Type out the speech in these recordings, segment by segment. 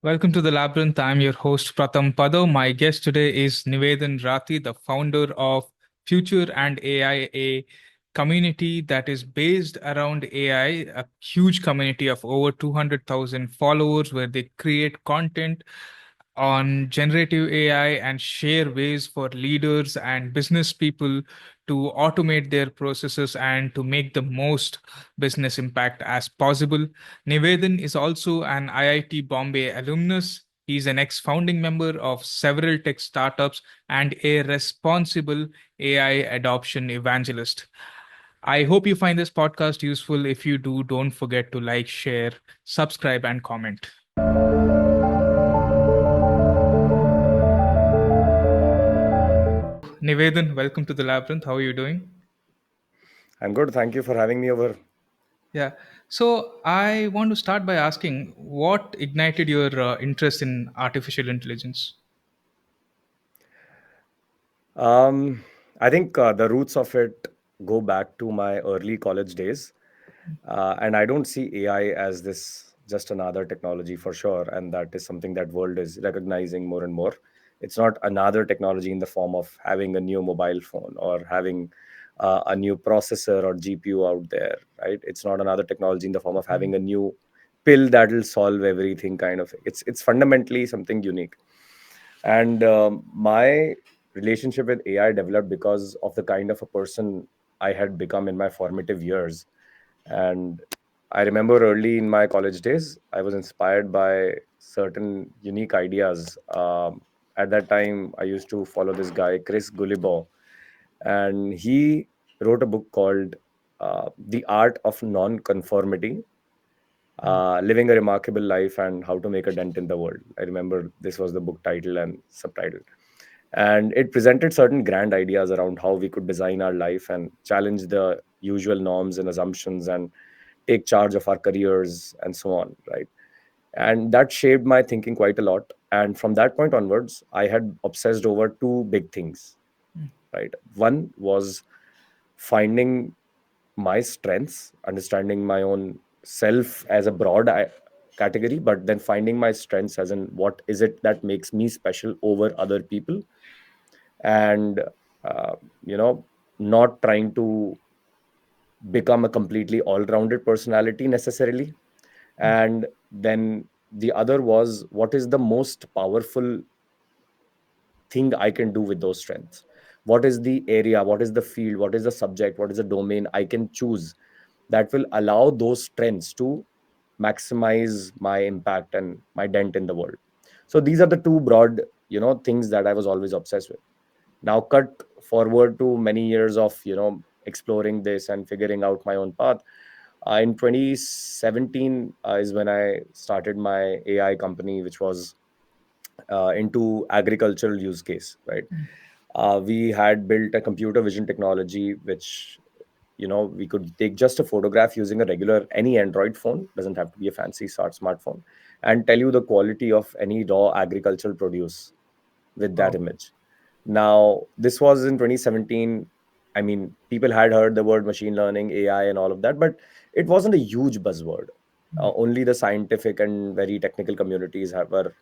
Welcome to the Labyrinth. I'm your host Pratham Pado. My guest today is Nivedan Rathi, the founder of Future and AI, a community that is based around AI, a huge community of over 200,000 followers where they create content on generative AI and share ways for leaders and business people to automate their processes and to make the most business impact as possible. Nivedan is also an IIT Bombay alumnus. He's an ex founding member of several tech startups and a responsible AI adoption evangelist. I hope you find this podcast useful. If you do, don't forget to like, share, subscribe, and comment. Nivedan, welcome to the Labyrinth. How are you doing? I'm good. Thank you for having me over. Yeah. So I want to start by asking what ignited your interest in artificial intelligence? Um, I think the roots of it go back to my early college days. And I don't see AI as this just another technology for sure. And that is something that world is recognizing more and more. It's not another technology in the form of having a new mobile phone or having a new processor or GPU out there, right? It's not another technology in the form of having a new pill that will solve everything kind of thing. It's fundamentally something unique. And my relationship with AI developed because of the kind of a person I had become in my formative years. And I remember early in my college days, I was inspired by certain unique ideas. At that time, I used to follow this guy, Chris Gullibo, and he wrote a book called The Art of Non-Conformity, Living a Remarkable Life and How to Make a Dent in the World. I remember this was the book title and subtitle. And it presented certain grand ideas around how we could design our life and challenge the usual norms and assumptions and take charge of our careers and so on, right? And that shaped my thinking quite a lot. And from that point onwards, I had obsessed over two big things, right? One was finding my strengths, understanding my own self as a broad category, but then finding my strengths as in what is it that makes me special over other people, and uh, you know, not trying to become a completely all-rounded personality necessarily. And then the other was what is the most powerful thing I can do with those strengths. What is the area, what is the field, what is the subject, what is the domain I can choose that will allow those strengths to maximize my impact and my dent in the world. So these are the two broad, things that I was always obsessed with. Now cut forward to many years of exploring this and figuring out my own path. In 2017 is when I started my AI company, which was into agricultural use case, right? We had built a computer vision technology which, we could take just a photograph using a regular any Android phone, doesn't have to be a fancy smartphone, and tell you the quality of any raw agricultural produce with that Wow. image. Now this was in 2017. I mean, people had heard the word machine learning, AI, and all of that, but it wasn't a huge buzzword. Only the scientific and very technical communities were,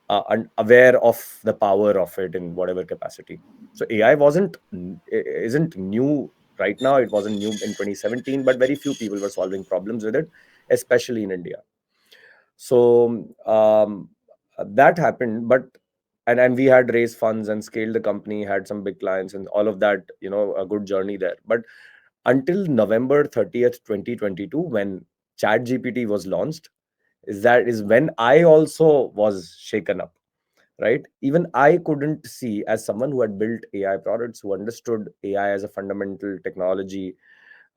aware of the power of it in whatever capacity. So AI isn't new right now. It wasn't new in 2017, but very few people were solving problems with it, especially in India. So that happened, but and we had raised funds and scaled the company, had some big clients and all of that. A good journey there. But until November 30th, 2022, when ChatGPT was launched, is when I also was shaken up, right? Even I couldn't see, as someone who had built AI products, who understood AI as a fundamental technology.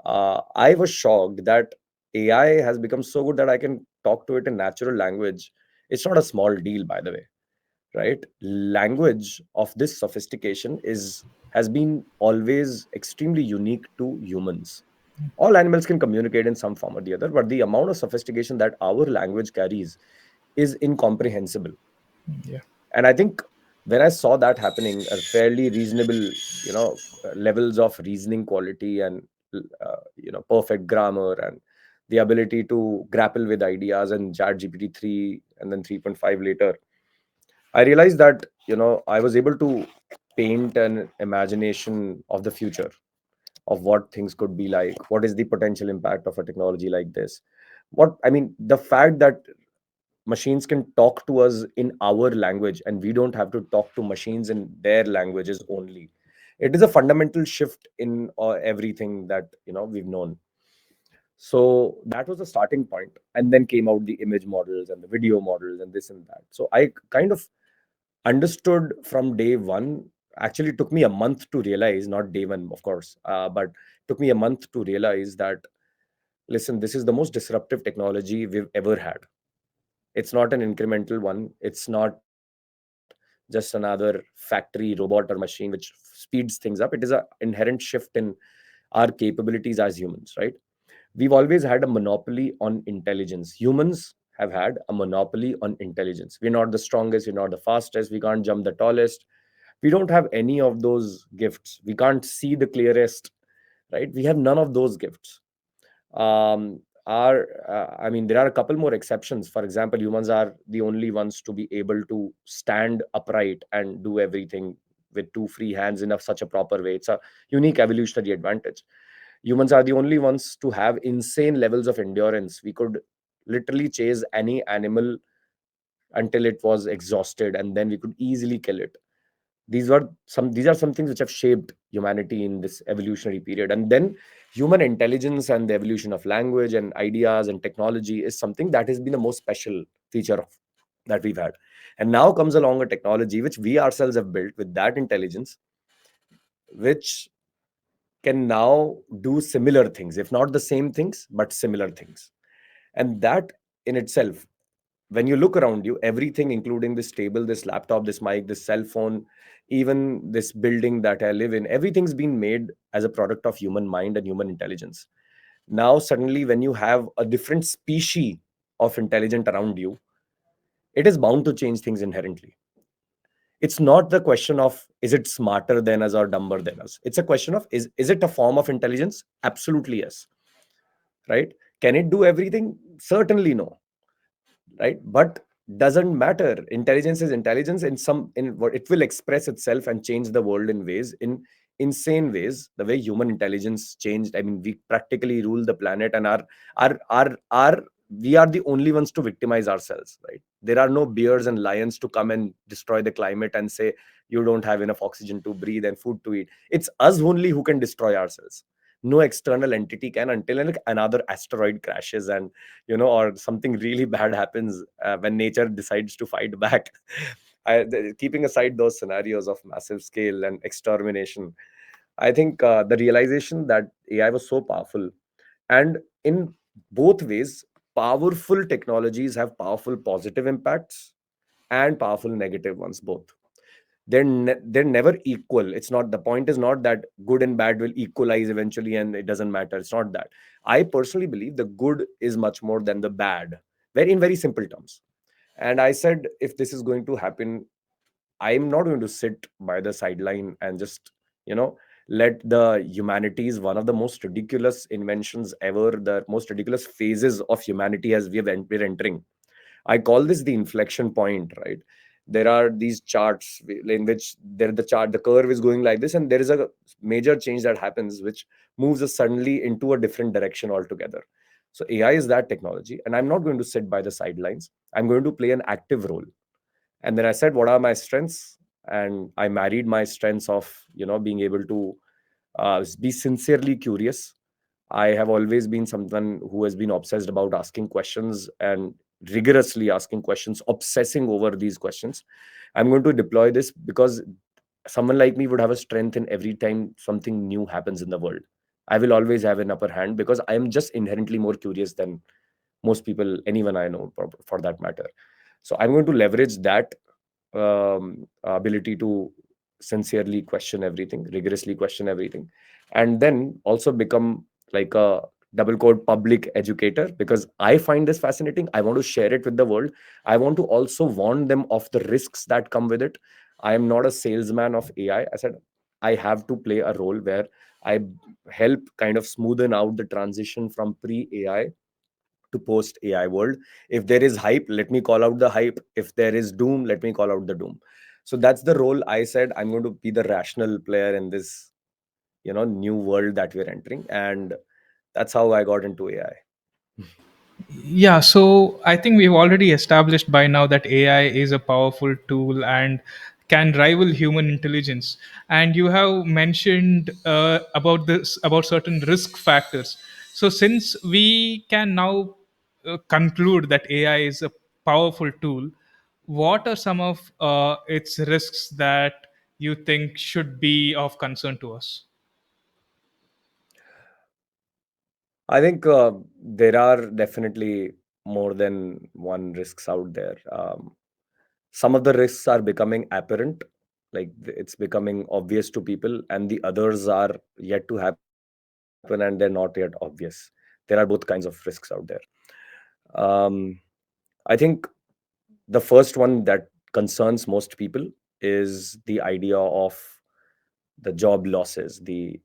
I was shocked that AI has become so good that I can talk to it in natural language. It's not a small deal, by the way, right? Language of this sophistication is has been always extremely unique to humans. All animals can communicate in some form or the other, but the amount of sophistication that our language carries is incomprehensible. Yeah. And I think when I saw that happening, a fairly reasonable, levels of reasoning quality and perfect grammar and the ability to grapple with ideas, and chat GPT 3 and then 3.5 later, I realized that, I was able to paint an imagination of the future, of what things could be like, what is the potential impact of a technology like this. What I mean, the fact that machines can talk to us in our language and we don't have to talk to machines in their languages only, it is a fundamental shift in everything that we've known. So that was the starting point, and then came out the image models and the video models and this and that. So I kind of understood from day one. Actually took me a month to realize, not day one of course, but took me a month to realize that, listen, this is the most disruptive technology we've ever had. It's not an incremental one. It's not just another factory robot or machine which speeds things up. It is an inherent shift in our capabilities as humans, right? We've always had a monopoly on intelligence. Humans have had a monopoly on intelligence. We're not the strongest, we're not the fastest, we can't jump the tallest. We don't have any of those gifts. We can't see the clearest, right? We have none of those gifts. Are I mean, there are a couple more exceptions. For example, humans are the only ones to be able to stand upright and do everything with two free hands in such a proper way. It's a unique evolutionary advantage. Humans are the only ones to have insane levels of endurance. We could literally chase any animal until it was exhausted, and then we could easily kill it. These are some things which have shaped humanity in this evolutionary period. And then human intelligence and the evolution of language and ideas and technology is something that has been the most special feature of that we've had. And now comes along a technology which we ourselves have built with that intelligence, which can now do similar things, if not the same things, but similar things. And that in itself, when you look around you, everything, including this table, this laptop, this mic, this cell phone, even this building that I live in, everything's been made as a product of human mind and human intelligence. Now suddenly, when you have a different species of intelligent around you, it is bound to change things inherently. It's not the question of is it smarter than us or dumber than us. It's a question of is it a form of intelligence? Absolutely yes. Right? Can it do everything? Certainly no. Right? But doesn't matter. Intelligence is intelligence. In what it will express itself and change the world in ways, in insane ways, the way human intelligence changed. I mean, we practically rule the planet, and our we are the only ones to victimize ourselves, right? There are no bears and lions to come and destroy the climate and say you don't have enough oxygen to breathe and food to eat. It's us only who can destroy ourselves. No external entity can, until like another asteroid crashes, and or something really bad happens, when nature decides to fight back. Keeping aside those scenarios of massive scale and extermination, I think the realization that AI was so powerful, and in both ways, powerful technologies have powerful positive impacts and powerful negative ones both. They're never equal. It's not, the point is not that good and bad will equalize eventually and it doesn't matter. It's not that. I personally believe the good is much more than the bad, very in very simple terms. And I said, if this is going to happen, I'm not going to sit by the sideline and just you know let the humanities, one of the most ridiculous inventions ever, the most ridiculous phases of humanity as we're entering. I call this the inflection point, right? There are these charts in which the curve is going like this, and there is a major change that happens, which moves us suddenly into a different direction altogether. So AI is that technology, and I'm not going to sit by the sidelines. I'm going to play an active role. And then I said, what are my strengths? And I married my strengths of being able to be sincerely curious. I have always been someone who has been obsessed about asking questions and rigorously asking questions, obsessing over these questions. I'm going to deploy this because someone like me would have a strength in every time something new happens in the world. I will always have an upper hand because I am just inherently more curious than most people, anyone I know, for that matter. So I'm going to leverage that ability to sincerely question everything, rigorously question everything, and then also become like a double quote public educator, because I find this fascinating. I want to share it with the world. I want to also warn them of the risks that come with it. I am not a salesman of AI. I said I have to play a role where I help kind of smoothen out the transition from pre AI to post AI world. If there is hype, let me call out the hype. If there is doom, let me call out the doom. So that's the role I said I'm going to be the rational player in this, new world that we're entering. And that's how I got into AI. Yeah, so I think we've already established by now that AI is a powerful tool and can rival human intelligence. And you have mentioned about this, about certain risk factors. So since we can now conclude that AI is a powerful tool, what are some of its risks that you think should be of concern to us? I think there are definitely more than one risks out there. Some of the risks are becoming apparent, like it's becoming obvious to people, and the others are yet to happen and they're not yet obvious. There are both kinds of risks out there. um, I think the first one that concerns most people is the idea of the job losses, the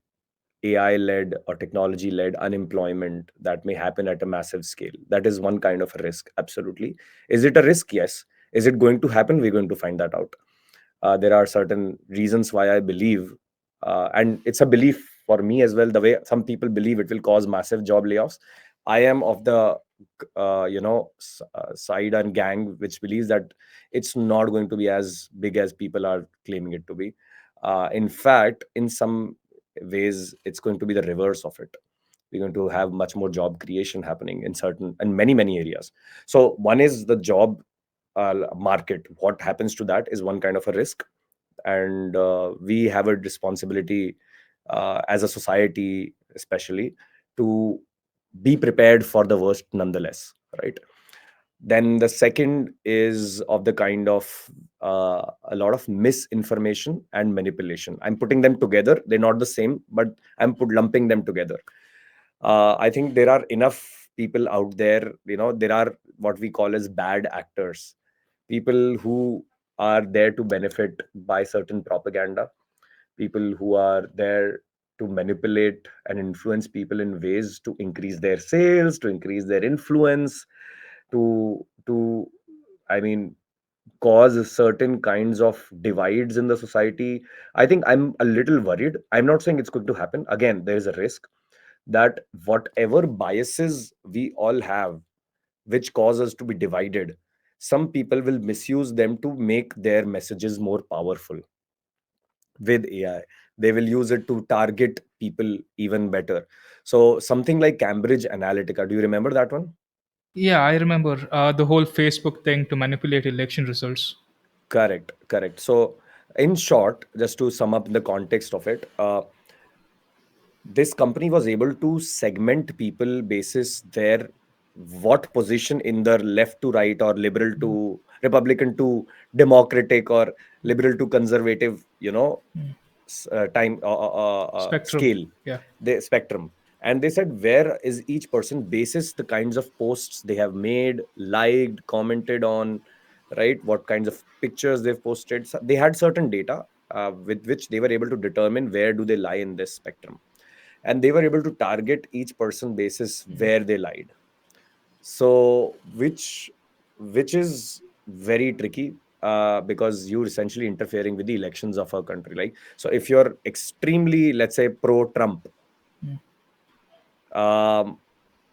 AI led or technology led unemployment that may happen at a massive scale. That is one kind of a risk, absolutely. Is it a risk? Yes. Is it going to happen? We're going to find that out. There are certain reasons why I believe, and it's a belief for me as well. The way some people believe it will cause massive job layoffs, I am of the side and gang which believes that it's not going to be as big as people are claiming it to be. In fact, in some ways, it's going to be the reverse of it. We're going to have much more job creation happening in certain and many areas. So one is the job market. What happens to that is one kind of a risk, and we have a responsibility as a society especially to be prepared for the worst nonetheless, right? Then the second is of the kind of a lot of misinformation and manipulation. I'm putting them together, they're not the same, but lumping them together. I think there are enough people out there, there are what we call as bad actors, people who are there to benefit by certain propaganda, people who are there to manipulate and influence people in ways to increase their sales, to increase their influence, to I mean cause certain kinds of divides in the society. I think I'm a little worried. I'm not saying it's going to happen. Again, there is a risk that whatever biases we all have, which cause us to be divided, some people will misuse them to make their messages more powerful with AI. They will use it to target people even better. So, something like Cambridge Analytica, do you remember that one? Yeah, I remember the whole Facebook thing to manipulate election results. Correct, correct. So, in short, just to sum up the context of it, this company was able to segment people basis their what position in the left to right or liberal to republican to democratic or liberal to conservative, time Spectrum. scale, Yeah. the spectrum. And they said where is each person basis the kinds of posts they have made, liked, commented on, right? What kinds of pictures they've posted. So they had certain data with which they were able to determine where do they lie in this spectrum, and they were able to target each person basis where they lied. So which is very tricky, because you're essentially interfering with the elections of our country. Like, so if you're extremely, let's say, pro Trump, um,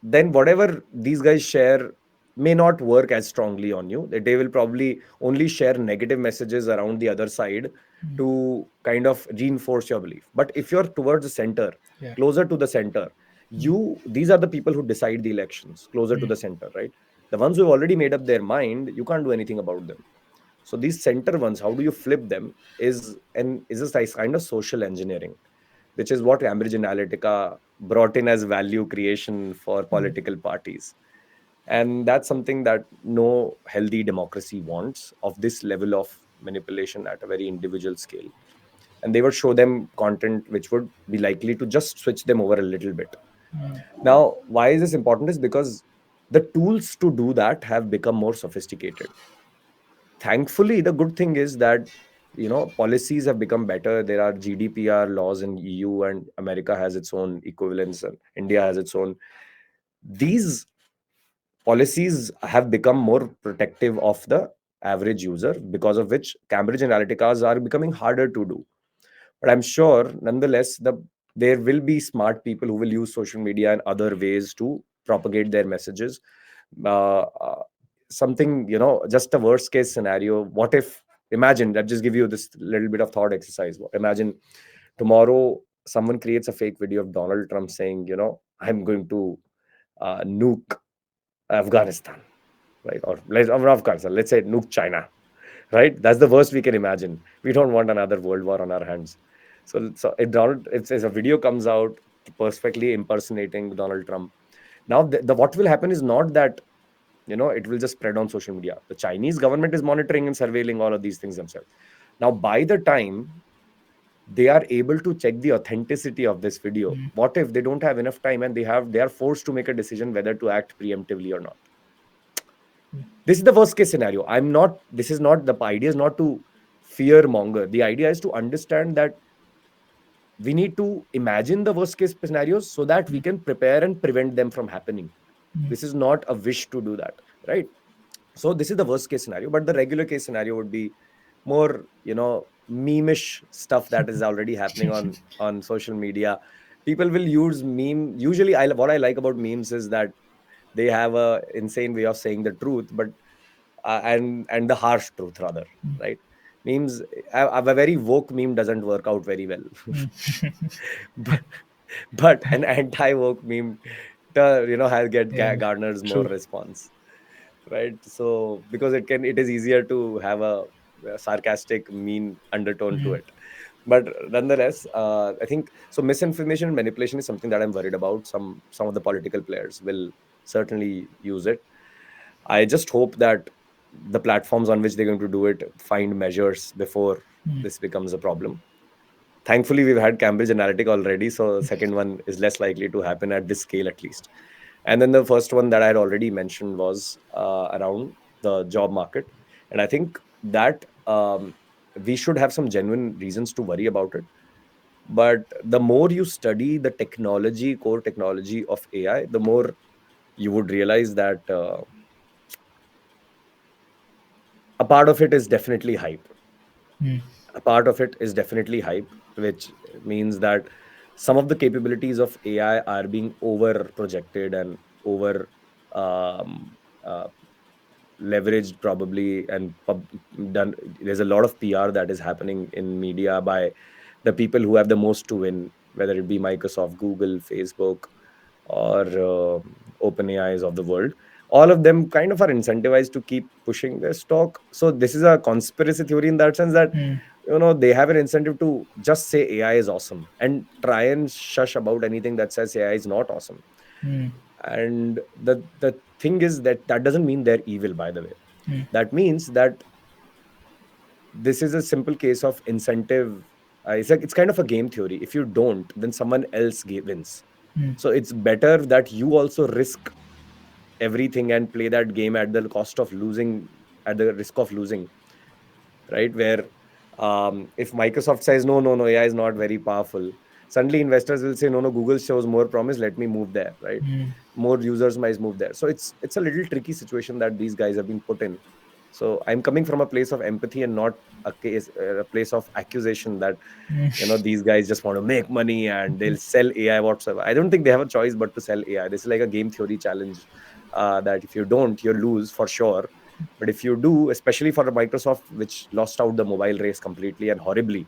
then whatever these guys share may not work as strongly on you. They will probably only share negative messages around the other side to kind of reinforce your belief. But if you're towards the center, Yeah. closer to the center, these are the people who decide the elections closer to the center, right? The ones who've already made up their mind, you can't do anything about them. So these center ones, how do you flip them is this like kind of social engineering, which is what Cambridge Analytica brought in as value creation for political parties. And that's something that no healthy democracy wants, of this level of manipulation at a very individual scale. And they would show them content which would be likely to just switch them over a little bit. Now, why is this important? Is because the tools to do that have become more sophisticated. Thankfully, the good thing is that policies have become better. There are GDPR laws in EU, and America has its own equivalents, and India has its own. These Policies have become more protective of the average user, because of which Cambridge Analyticas are becoming harder to do. But I'm sure, nonetheless, there will be smart people who will use social media and other ways to propagate their messages. Uh, uh, Something, just a worst case scenario. What if, imagine, let's just give you this little bit of thought exercise. Imagine tomorrow someone creates a fake video of Donald Trump saying, I'm going to nuke Afghanistan, right? Or Afghanistan, let's say nuke China, right? That's the worst we can imagine. We don't want another world war on our hands. So it's a video comes out perfectly impersonating Donald Trump. Now, what will happen is not that it will just spread on social media. The Chinese government is monitoring and surveilling all of these things themselves. Now, by the time they are able to check the authenticity of this video, mm, what if they don't have enough time and they are forced to make a decision whether to act preemptively or not? This is the worst case scenario. This is not the idea, is not to fear monger. The idea is to understand that we need to imagine the worst case scenarios so that we mm, can prepare and prevent them from happening. mm, This is not a wish to do that, right? So this is the worst case scenario, but the regular case scenario would be more, meme-ish stuff that is already happening on social media. People will use meme. Usually, what I like about memes is that they have a insane way of saying the truth, but and the harsh truth rather, mm, right? Memes, a very woke meme doesn't work out very well. mm. but, but an anti-woke meme, has Yeah, garners more true. response, right? So because it is easier to have a sarcastic mean undertone to Mm, it. But nonetheless, I think so. Misinformation and manipulation is something that I'm worried about. Some of the political players will certainly use it. I just hope that the platforms on which they're going to do it find measures before mm, this becomes a problem. Thankfully, we've had Cambridge Analytica already, so the second one is less likely to happen at this scale, at least. And then the first one that I had already mentioned was around the job market, and I think that we should have some genuine reasons to worry about it. But the more you study the technology, core technology of AI, the more you would realize that a part of it is definitely hype. mm, A part of it is definitely hype, which means that some of the capabilities of AI are being over projected and over um, uh, leveraged probably, and done. There's a lot of PR that is happening in media by the people who have the most to win, whether it be Microsoft, Google, Facebook, or OpenAIs of the world. All of them kind of are incentivized to keep pushing their stock. So this is a conspiracy theory in that sense, that mm, they have an incentive to just say AI is awesome and try and shush about anything that says AI is not awesome. mm, And the thing is that that doesn't mean they're evil, by the way. mm, That means that this is a simple case of incentive. It's kind of a game theory. If you don't, then someone else wins. mm, So it's better that you also risk everything and play that game at the cost of losing, at the risk of losing, right? Where if Microsoft says no, no, no, AI is not very powerful, suddenly investors will say no, no, Google shows more promise, let me move there, right? mm, More users might move there. So it's a little tricky situation that these guys have been put in. So I'm coming from a place of empathy and not a place of accusation that mm, these guys just want to make money and they'll sell AI whatsoever. I don't think they have a choice but to sell AI. This is like a game theory challenge, that if you don't, you lose for sure. But if you do, especially for Microsoft, which lost out the mobile race completely and horribly,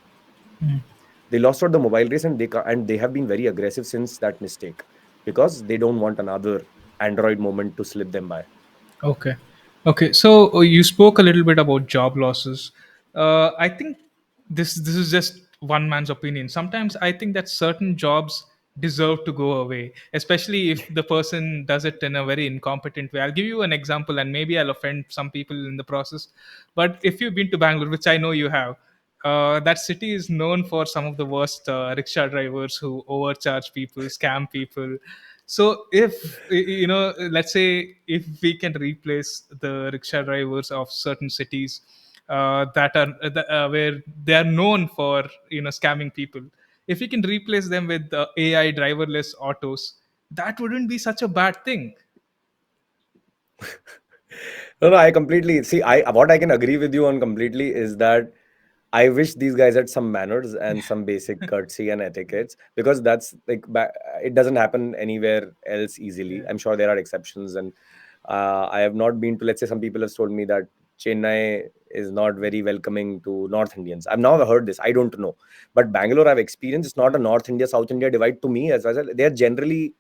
mm. they lost out the mobile race, and they have been very aggressive since that mistake, because they don't want another Android moment to slip them by. Okay. Okay. So you spoke a little bit about job losses. I think this is just one man's opinion. Sometimes I think that certain jobs deserve to go away, especially if the person does it in a very incompetent way. I'll give you an example, and maybe I'll offend some people in the process. But if you've been to Bangalore, which I know you have, that city is known for some of the worst rickshaw drivers who overcharge people, scam people. So if let's say if we can replace the rickshaw drivers of certain cities that are where they are known for scamming people, if we can replace them with AI driverless autos, that wouldn't be such a bad thing. No, no, I completely see. I what I can agree with you on completely is that I wish these guys had some manners and some basic courtesy and etiquettes, because that's like it doesn't happen anywhere else easily. Yeah. I'm sure there are exceptions, and I have not been to. Let's say some people have told me that Chennai is not very welcoming to North Indians. I've now heard this. I don't know, but Bangalore I've experienced. It's not a North India South India divide to me, as well as they're generally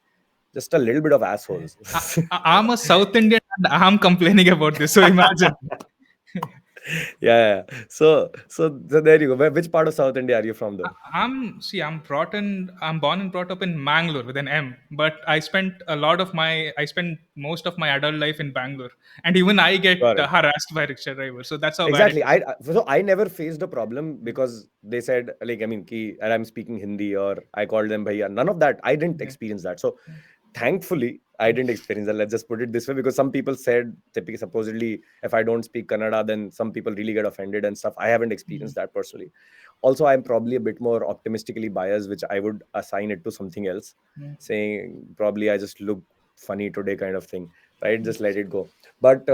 just a little bit of assholes. I'm a South Indian and I'm complaining about this. So imagine. Yeah, yeah. So there you go. Which part of South India are you from, though? I'm born and brought up in Mangalore with an M, but I spent most of my adult life in Bangalore, and even I get Got it. harassed by rickshaw drivers. So that's how bad it Exactly. is. I never faced a problem because they said, like, I mean, ki, and I'm speaking Hindi, or I called them bhaiya. None of that. I didn't Yeah. experience that. So thankfully I didn't experience that. Let's just put it this way, because some people said typically supposedly if I don't speak Kannada, then some people really get offended and stuff. I haven't experienced that personally. Also, I'm probably a bit more optimistically biased, which I would assign it to something else, Mm, saying probably I just look funny today kind of thing, right? Just let it go. But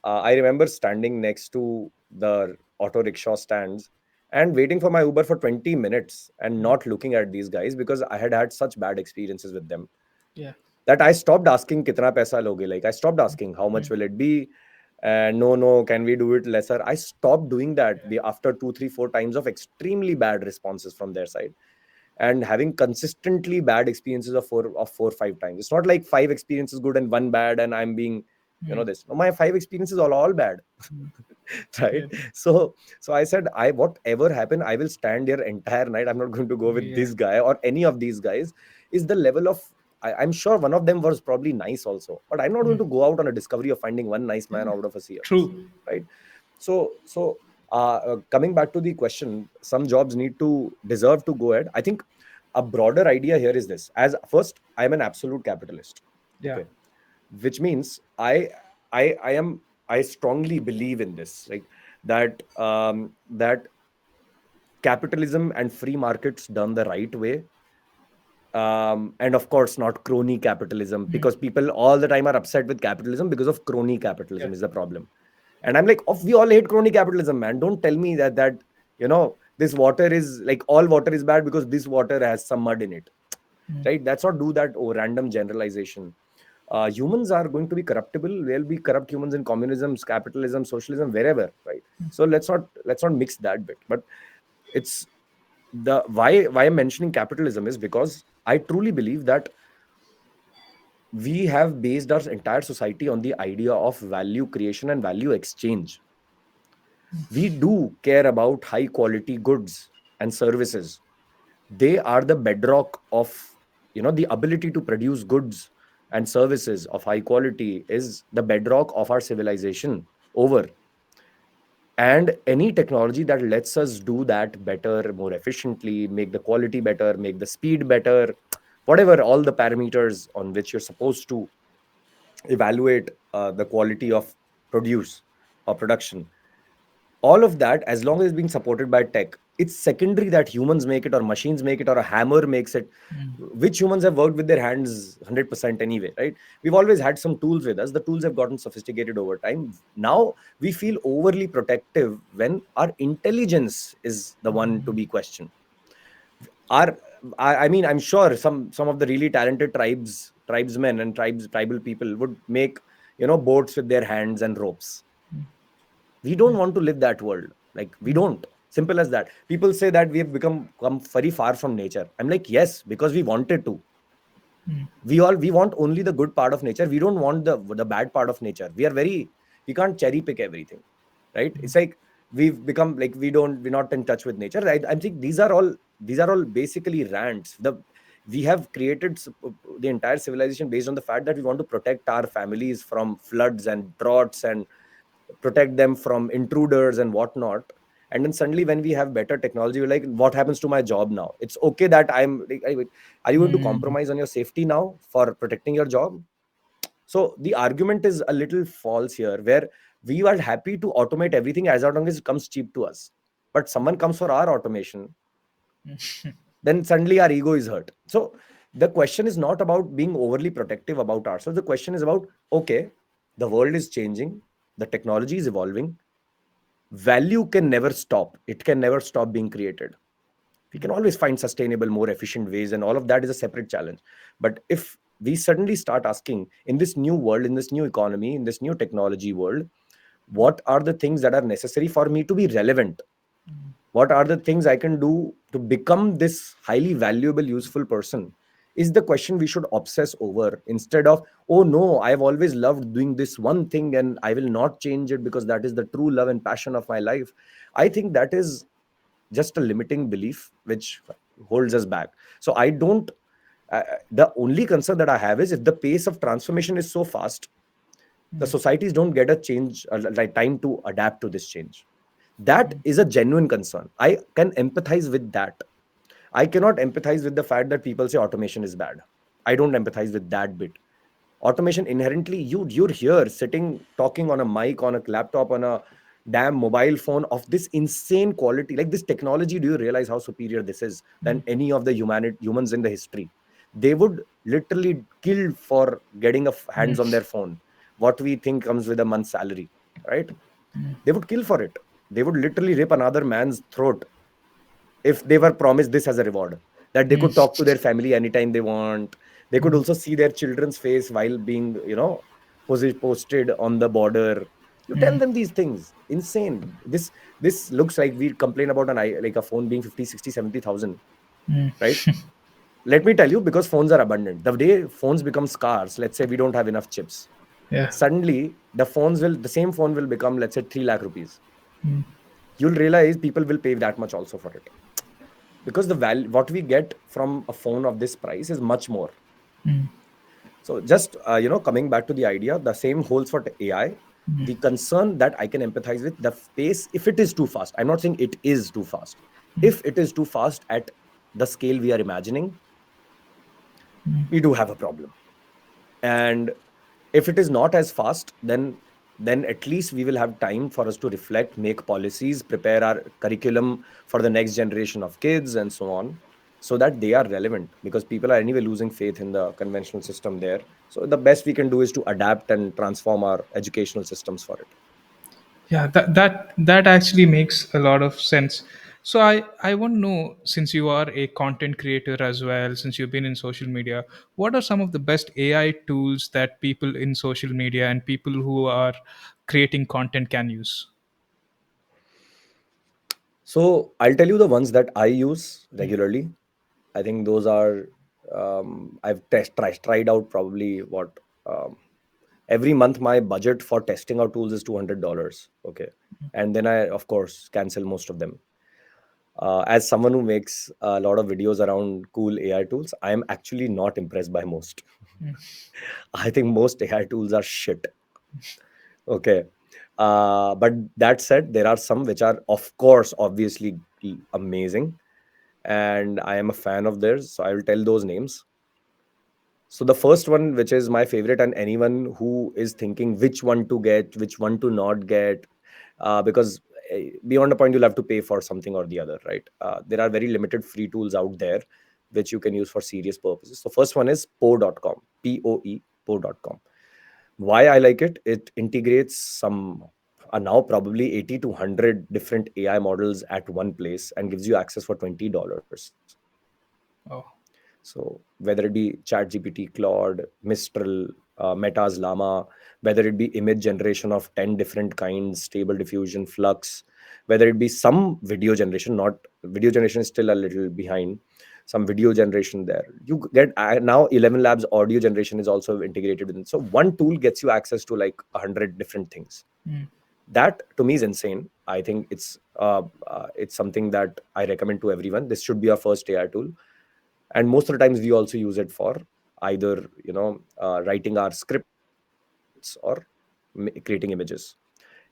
I remember standing next to the auto rickshaw stands and waiting for my Uber for 20 minutes and mm, not looking at these guys, because I had had such bad experiences with them yeah. that I stopped asking kitna paisa loge. Like I stopped asking how much Mm, will it be, and no, no, can we do it lesser? I stopped doing that after two, three, four times of extremely bad responses from their side, and having consistently bad experiences of four, five times. It's not like five experiences good and one bad, and I'm being, mm, this. No, my five experiences all bad. mm, Right. yeah. So I said, I whatever happened, I will stand here entire night. I'm not going to go with Yeah. this guy or any of these guys. Is the level of, I'm sure one of them was probably nice also, but I'm not going Mm, to go out on a discovery of finding one nice man out of a sea of this. true. Right. So coming back to the question, some jobs need to deserve to go ahead. I think a broader idea here is this: as first, I'm an absolute capitalist. Yeah. Okay, which means I strongly believe in this, like that capitalism and free markets done the right way, and of course not crony capitalism, Mm, because people all the time are upset with capitalism because of crony yeah. capitalism is the problem. And I'm like, we all hate crony capitalism, man. Don't tell me that this water is like all water is bad because this water has some mud in it, Mm, right? That's not do that random generalization. Humans are going to be corruptible. There'll be corrupt humans in communism, capitalism, socialism, wherever, right? So let's not mix that bit. But it's the why I'm mentioning capitalism is because I truly believe that we have based our entire society on the idea of value creation and value exchange. We do care about high quality goods and services. They are the bedrock of, the ability to produce goods and services of high quality is the bedrock of our civilization over. And any technology that lets us do that better, more efficiently, make the quality better, make the speed better, whatever all the parameters on which you're supposed to evaluate the quality of produce or production, all of that, as long as it's being supported by tech, it's secondary that humans make it or machines make it or a hammer makes it. mm, Which humans have worked with their hands 100% anyway, right? We've always had some tools with us. The tools have gotten sophisticated over time. Now we feel overly protective when our intelligence is the one to be questioned. Our I mean, I'm sure some of the really talented tribesmen and tribal people would make, boats with their hands and ropes. We don't want to live that world. Like, we mm, don't. Simple as that. People say that we have come very far from nature. I'm like, yes, because we wanted to. mm, We want only the good part of nature. We don't want the bad part of nature. We can't cherry pick everything, right? It's like we've become like we're not in touch with nature. I think these are all basically rants. We have created the entire civilization based on the fact that we want to protect our families from floods and droughts and protect them from intruders and whatnot. And then suddenly when we have better technology, we're like, what happens to my job now? It's okay that I'm like, are you going to mm, compromise on your safety now for protecting your job? So the argument is a little false here, where we are happy to automate everything as long as it comes cheap to us. But someone comes for our automation, mm, then suddenly our ego is hurt. So the question is not about being overly protective about ourselves. The question is about, okay, the world is changing, the technology is evolving, value can never stop. It can never stop being created. We can always find sustainable, more efficient ways, and all of that is a separate challenge. But if we suddenly start asking, in this new world, in this new economy, in this new technology world, what are the things that are necessary for me to be relevant? What are the things I can do to become this highly valuable, useful person? Is the question we should obsess over, instead of, oh no, I've always loved doing this one thing and I will not change it because that is the true love and passion of my life. I think that is just a limiting belief which holds us back. So I don't, the only concern that I have is, if the pace of transformation is so fast, the societies don't get a change, like time to adapt to this change. That is a genuine concern. I can empathize with that. I cannot empathize with the fact that people say automation is bad. I don't empathize with that bit. Automation inherently, you're here sitting talking on a mic, on a laptop, on a damn mobile phone of this insane quality, like this technology. Do you realize how superior this is than any of the humans in the history? They would literally kill for getting hands on their phone, what we think comes with a month's salary, right? They would kill for it. They would literally rip another man's throat if they were promised this as a reward, that they could talk to their family anytime they want. They could also see their children's face while being, posted on the border. You tell them these things, insane. This looks like we complain about like a phone being 50, 60, 70,000, right? Let me tell you, because phones are abundant, the day phones become scarce, let's say we don't have enough chips, Yeah. suddenly the same phone will become, let's say, 3 lakh rupees. You'll realize people will pay that much also for it, because the value what we get from a phone of this price is much more. So just coming back to the idea, the same holds for AI. The concern that I can empathize with, the pace, if it is too fast, I'm not saying it is too fast. If it is too fast at the scale we are imagining, we do have a problem. And if it is not as fast, then at least we will have time for us to reflect, make policies, prepare our curriculum for the next generation of kids and so on, so that they are relevant, because people are anyway losing faith in the conventional system there. So the best we can do is to adapt and transform our educational systems for it. Yeah, that actually makes a lot of sense. So I want to know, since you are a content creator as well, since you've been in social media, what are some of the best AI tools that people in social media and people who are creating content can use? So I'll tell you the ones that I use regularly. I think those are, I've tried out probably what, every month my budget for testing out tools is $200. Okay, and then I of course cancel most of them. As someone who makes a lot of videos around cool AI tools, I am actually not impressed by most. I think most AI tools are shit. Okay. But that said, there are some which are, of course, obviously amazing. And I am a fan of theirs. So I will tell those names. So the first one, which is my favorite, and anyone who is thinking which one to get, which one to not get, because beyond a point you'll have to pay for something or the other, right? There are very limited free tools out there which you can use for serious purposes. So first one is poe.com, Poe, poe.com. Why I like it? It integrates some now probably 80 to 100 different AI models at one place and gives you access for $20. Oh. So whether it be ChatGPT, Claude, Mistral, Meta's Llama, whether it be image generation of 10 different kinds, stable diffusion, flux, whether it be some video generation, not video generation is still a little behind, some video generation there. You get now 11 Labs audio generation is also integrated within. So one tool gets you access to like 100 different things. That to me is insane. I think it's something that I recommend to everyone. This should be our first AI tool, and most of the times we also use it for either writing our scripts or creating images.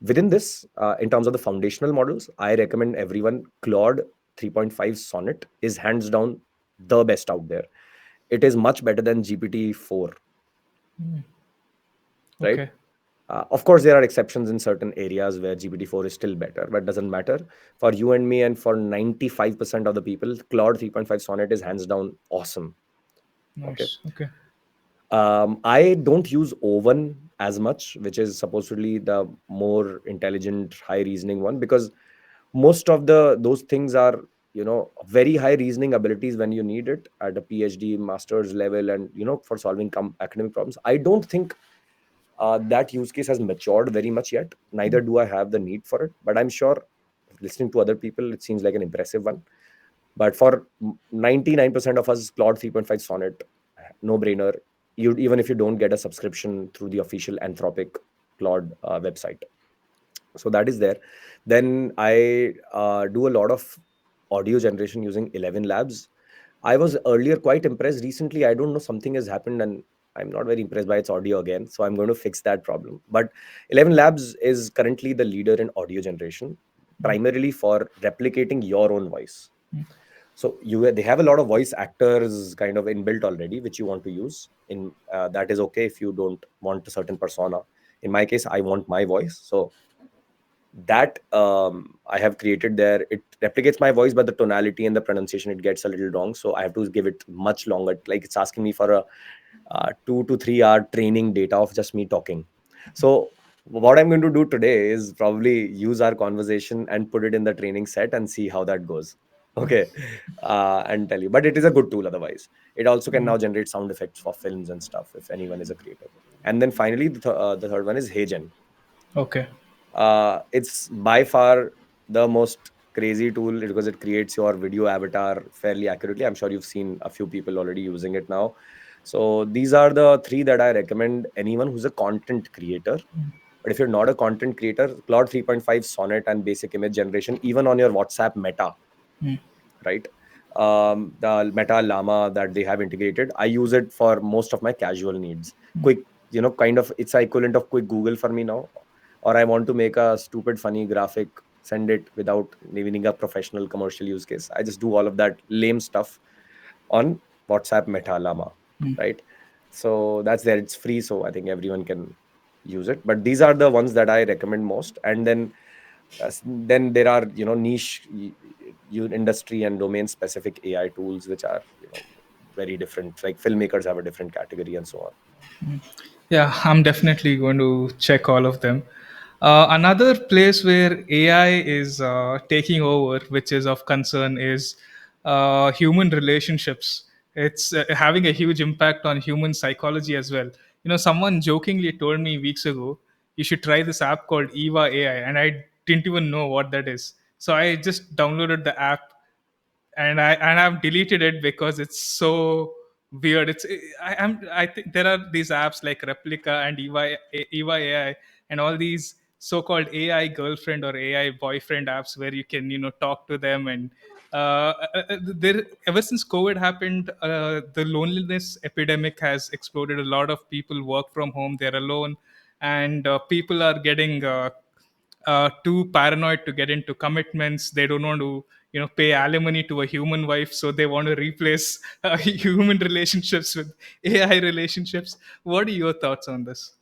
Within this, in terms of the foundational models, I recommend everyone Claude 3.5 Sonnet is hands down the best out there. It is much better than GPT-4, right? Okay. Of course, there are exceptions in certain areas where GPT-4 is still better, but doesn't matter. For you and me, and for 95% of the people, Claude 3.5 Sonnet is hands down awesome. Okay. Nice. Okay. I don't use Oven. as much, which is supposedly the more intelligent, high reasoning one, because most of the those things are, very high reasoning abilities when you need it at a PhD, master's level, and for solving academic problems. I don't think that use case has matured very much yet. Neither do I have the need for it, but I'm sure, listening to other people, it seems like an impressive one. But for 99% of us, Claude 3.5 Sonnet, no brainer. You, even if you don't get a subscription through the official Anthropic Claude website, so that is there. Then I do a lot of audio generation using 11 Labs. I was earlier quite impressed. Recently, I don't know, something has happened, and I'm not very impressed by its audio again. So I'm going to fix that problem. But 11 Labs is currently the leader in audio generation, primarily for replicating your own voice. So they have a lot of voice actors kind of inbuilt already, which you want to use. In that is okay if you don't want a certain persona. In my case, I want my voice, so that I have created there. It replicates my voice, but the tonality and the pronunciation, it gets a little wrong. So I have to give it much longer. Like, it's asking me for a 2 to 3 hour training data of just me talking. So what I'm going to do today is probably use our conversation and put it in the training set and see how that goes. Okay, and tell you. But it is a good tool. Otherwise, it also can now generate sound effects for films and stuff if anyone is a creator. And then finally, the third one is HeyGen. Okay. It's by far the most crazy tool because it creates your video avatar fairly accurately. I'm sure you've seen a few people already using it now. So these are the three that I recommend anyone who's a content creator. But if you're not a content creator, Claude 3.5 Sonnet and basic image generation, even on your WhatsApp Meta, right? The Meta Llama that they have integrated, I use it for most of my casual needs. Quick, kind of, it's equivalent of quick Google for me now. Or I want to make a stupid, funny graphic, send it without needing a professional commercial use case. I just do all of that lame stuff on WhatsApp Meta Llama, right? So that's there. It's free, so I think everyone can use it. But these are the ones that I recommend most. And then there are, niche industry and domain specific AI tools which are, very different. Like, filmmakers have a different category and so on. Yeah, I'm definitely going to check all of them. Another place where AI is taking over, which is of concern, is human relationships. It's having a huge impact on human psychology as well. Someone jokingly told me weeks ago, you should try this app called Eva AI, and I didn't even know what that is. So I just downloaded the app, and I've deleted it because it's so weird. I think there are these apps like Replica and Eva AI and all these so-called AI girlfriend or AI boyfriend apps where you can talk to them. And there, ever since COVID happened, the loneliness epidemic has exploded. A lot of people work from home; they're alone, and people are getting too paranoid to get into commitments. They don't want to pay alimony to a human wife, so they want to replace human relationships with AI relationships. What are your thoughts on this?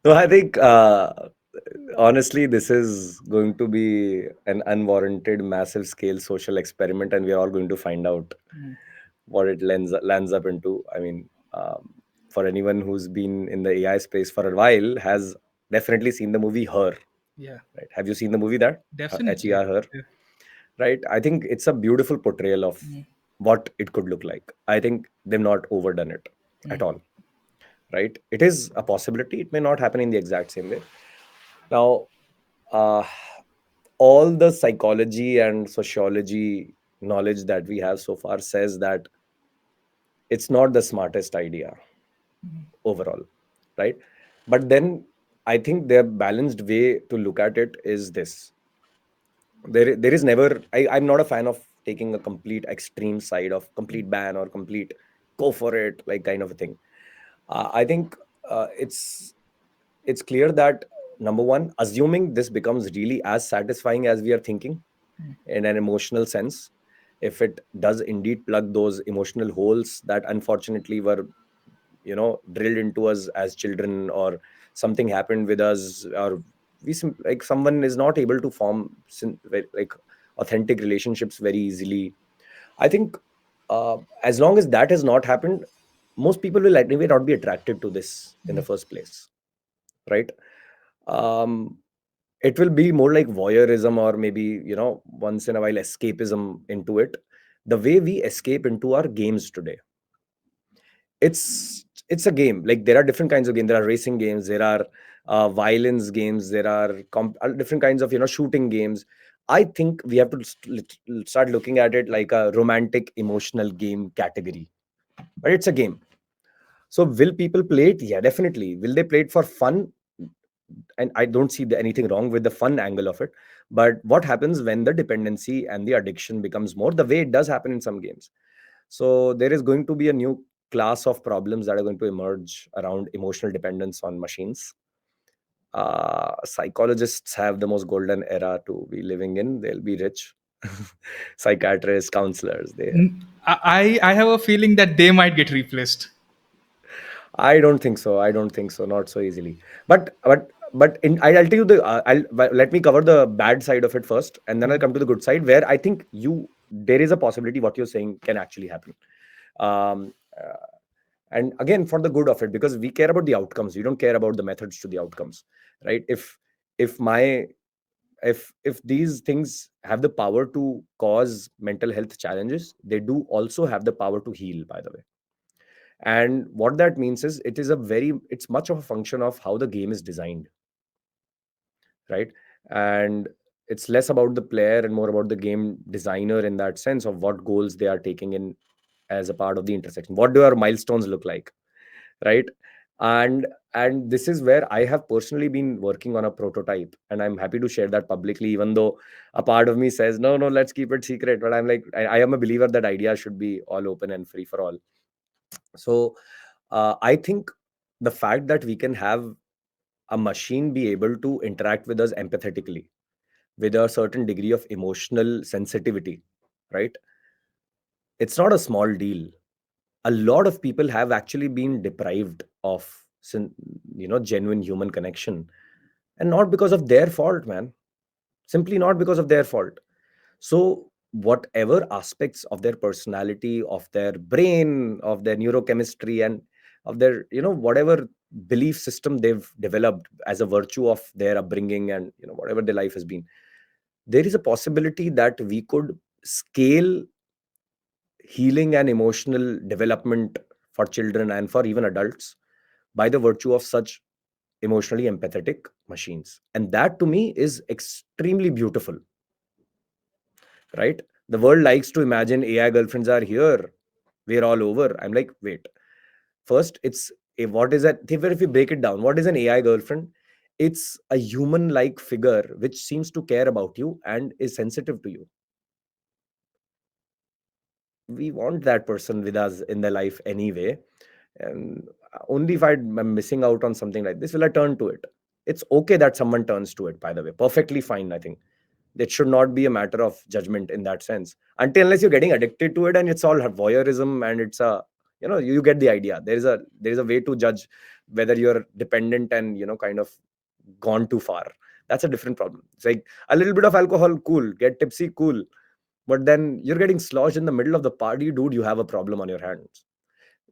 So I think, honestly, this is going to be an unwarranted, massive scale social experiment, and we're all going to find out what it lands up into. I mean, for anyone who's been in the AI space for a while, has definitely seen the movie Her. Yeah, Right? Have you seen the movie that definitely. HER? Her? Yeah. Right? I think it's a beautiful portrayal of what it could look like. I think they've not overdone it at all. Right? It is a possibility. It may not happen in the exact same way. Now, uh, all the psychology and sociology knowledge that we have so far says that it's not the smartest idea overall, right? But then I think the balanced way to look at it is this: there is never, I'm not a fan of taking a complete extreme side of complete ban or complete go for it, like, kind of a thing. I think it's clear that, number one, assuming this becomes really as satisfying as we are thinking in an emotional sense, if it does indeed plug those emotional holes that unfortunately were, drilled into us as children, or something happened with us, or like, someone is not able to form like authentic relationships very easily. I think, as long as that has not happened, most people will anyway not be attracted to this in the first place, right? um, it will be more like voyeurism, or maybe, once in a while escapism into it, the way we escape into our games today. It's a game. Like, there are different kinds of games. There are racing games, there are violence games, there are different kinds of, shooting games. I think we have to start looking at it like a romantic emotional game category, but it's a game. So will people play it? Yeah, definitely. Will they play it for fun? And I don't see anything wrong with the fun angle of it. But what happens when the dependency and the addiction becomes more, the way it does happen in some games? So there is going to be a new class of problems that are going to emerge around emotional dependence on machines. Psychologists have the most golden era to be living in. They'll be rich. Psychiatrists, counselors, they. I have a feeling that they might get replaced. I don't think so. I don't think so. Not so easily. I'll tell you the. Let me cover the bad side of it first, and then I'll come to the good side, where I think there is a possibility what you're saying can actually happen. Um, uh, and again, for the good of it, because we care about the outcomes. We don't care about the methods to the outcomes, right? If my if these things have the power to cause mental health challenges, they do also have the power to heal. By the way, and what that means is it's much of a function of how the game is designed, right? And it's less about the player and more about the game designer, in that sense of what goals they are taking in as a part of the intersection. What do our milestones look like, right? And this is where I have personally been working on a prototype, and I'm happy to share that publicly, even though a part of me says no, no, let's keep it secret. But I'm like, I am a believer that ideas should be all open and free for all. So I think the fact that we can have a machine be able to interact with us empathetically, with a certain degree of emotional sensitivity, right? It's not a small deal. A lot of people have actually been deprived of genuine human connection, and not because of their fault, man. Simply not because of their fault. So whatever aspects of their personality, of their brain, of their neurochemistry, and of their, whatever belief system they've developed as a virtue of their upbringing, and whatever their life has been, there is a possibility that we could scale healing and emotional development for children and for even adults by the virtue of such emotionally empathetic machines. And that to me is extremely beautiful, right? The world likes to imagine AI girlfriends are here, we're all over. I'm like, wait, first, what is that? If we break it down, what is an AI girlfriend? It's a human like figure which seems to care about you and is sensitive to you. We want that person with us in their life anyway. And only if I'm missing out on something like this will I turn to it. It's okay that someone turns to it, by the way. Perfectly fine, I think. It should not be a matter of judgment in that sense. Until unless you're getting addicted to it and it's all voyeurism, and it's you get the idea. There is a way to judge whether you're dependent and kind of gone too far. That's a different problem. It's like a little bit of alcohol, cool. Get tipsy, cool. But then you're getting sloshed in the middle of the party, dude. You have a problem on your hands.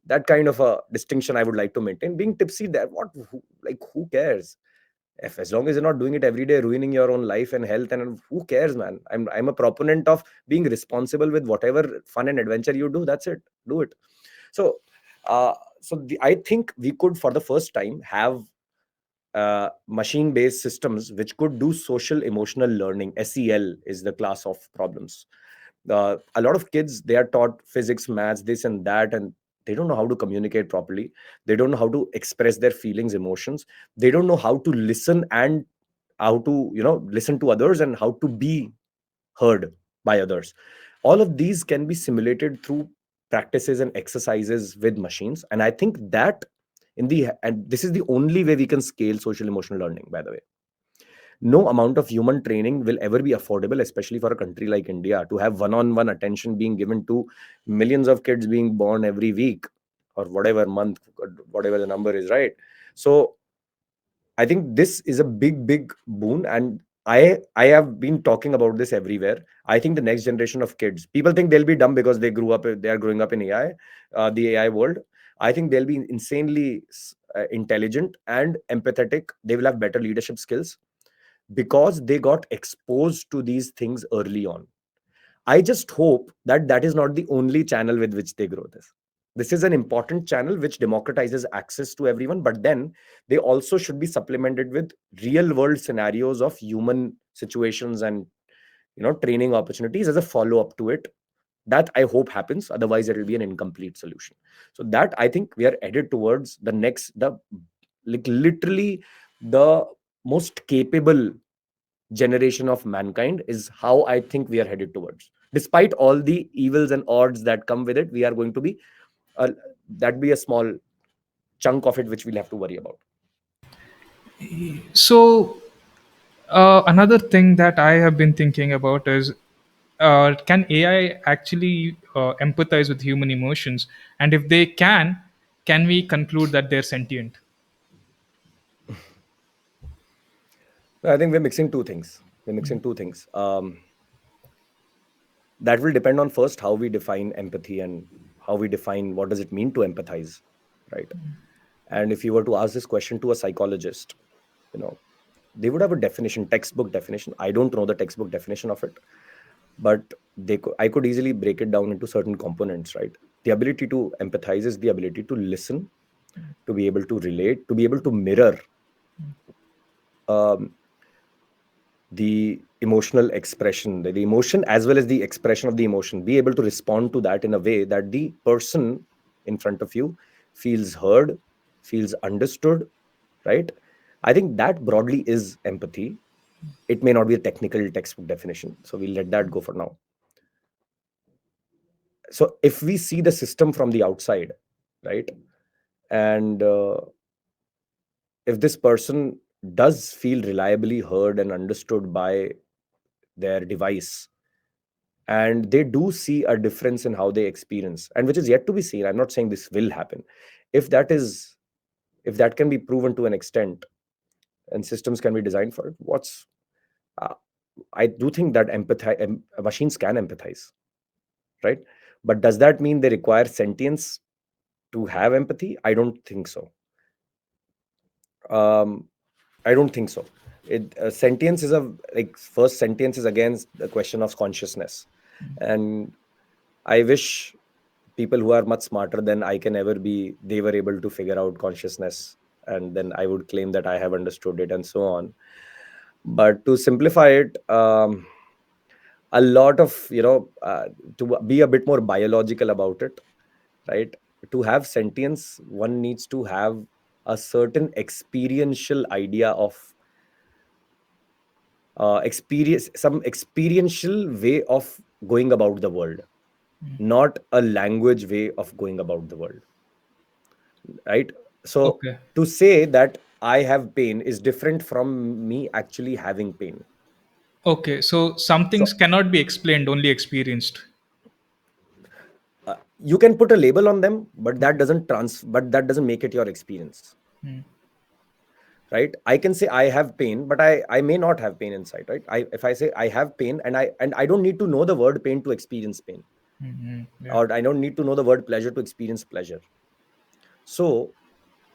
That kind of a distinction I would like to maintain. Being tipsy, there, who cares? If, as long as you're not doing it every day, ruining your own life and health, and who cares, man? I'm a proponent of being responsible with whatever fun and adventure you do. That's it. Do it. So, I think we could, for the first time, have machine-based systems which could do social emotional learning. SEL is the class of problems. A lot of kids, they are taught physics, maths, this and that, and they don't know how to communicate properly. They don't know how to express their feelings, emotions. They don't know how to listen, and how to listen to others, and how to be heard by others. All of these can be simulated through practices and exercises with machines, and I think that and this is the only way we can scale social emotional learning, by the way. No amount of human training will ever be affordable, especially for a country like India, to have one-on-one attention being given to millions of kids being born every week, or whatever month, whatever the number is, right? So I think this is a big, big boon, and I have been talking about this everywhere. I think the next generation of kids, people think they'll be dumb because they are growing up in AI, the AI world. I think they'll be insanely intelligent and empathetic. They will have better leadership skills because they got exposed to these things early on. I just hope that that is not the only channel with which they grow this. This is an important channel which democratizes access to everyone, but then they also should be supplemented with real world scenarios of human situations and training opportunities as a follow up to it. That I hope happens. Otherwise, it will be an incomplete solution. So that I think we are headed towards the next, the like literally the most capable generation of mankind is how I think we are headed towards. Despite all the evils and odds that come with it, we are going to be that be a small chunk of it which we'll have to worry about. So, another thing that I have been thinking about is, can AI actually empathize with human emotions? And if they can we conclude that they're sentient? I think we're mixing two things. We're mixing two things. That will depend on first how we define empathy and how we define what does it mean to empathize, right? And if you were to ask this question to a psychologist, you know, they would have a definition, textbook definition. I don't know the textbook definition of it, but I could easily break it down into certain components, right? The ability to empathize is the ability to listen, to be able to relate, to be able to mirror um, the emotional expression, the emotion as well as the expression of the emotion, be able to respond to that in a way that the person in front of you feels heard, feels understood, right? I think that broadly is empathy. It may not be a technical textbook definition, so we'll let that go for now. So if we see the system from the outside, right, and if this person does feel reliably heard and understood by their device, and they do see a difference in how they experience, and which is yet to be seen, I'm not saying this will happen. If that is, if that can be proven to an extent and systems can be designed for it, what's uh, I do think that machines can empathize, right? But does that mean they require sentience to have empathy? I don't think so. um I don't think so. Sentience is a, like, first sentience is again the question of consciousness, and I wish people who are much smarter than I can ever be, they were able to figure out consciousness, and then I would claim that I have understood it and so on. But to simplify it, a lot of, to be a bit more biological about it, right? To have sentience, one needs to have a certain experiential idea of experience, some experiential way of going about the world, not a language way of going about the world, right? So Okay. to say that I have pain is different from me actually having pain. Okay. So some So things cannot be explained, only experienced. you can put a label on them, but that doesn't make it your experience, right? I can say I have pain, but I may not have pain inside, right? If I say I have pain, and I don't need to know the word pain to experience pain, Yeah. or I don't need to know the word pleasure to experience pleasure. So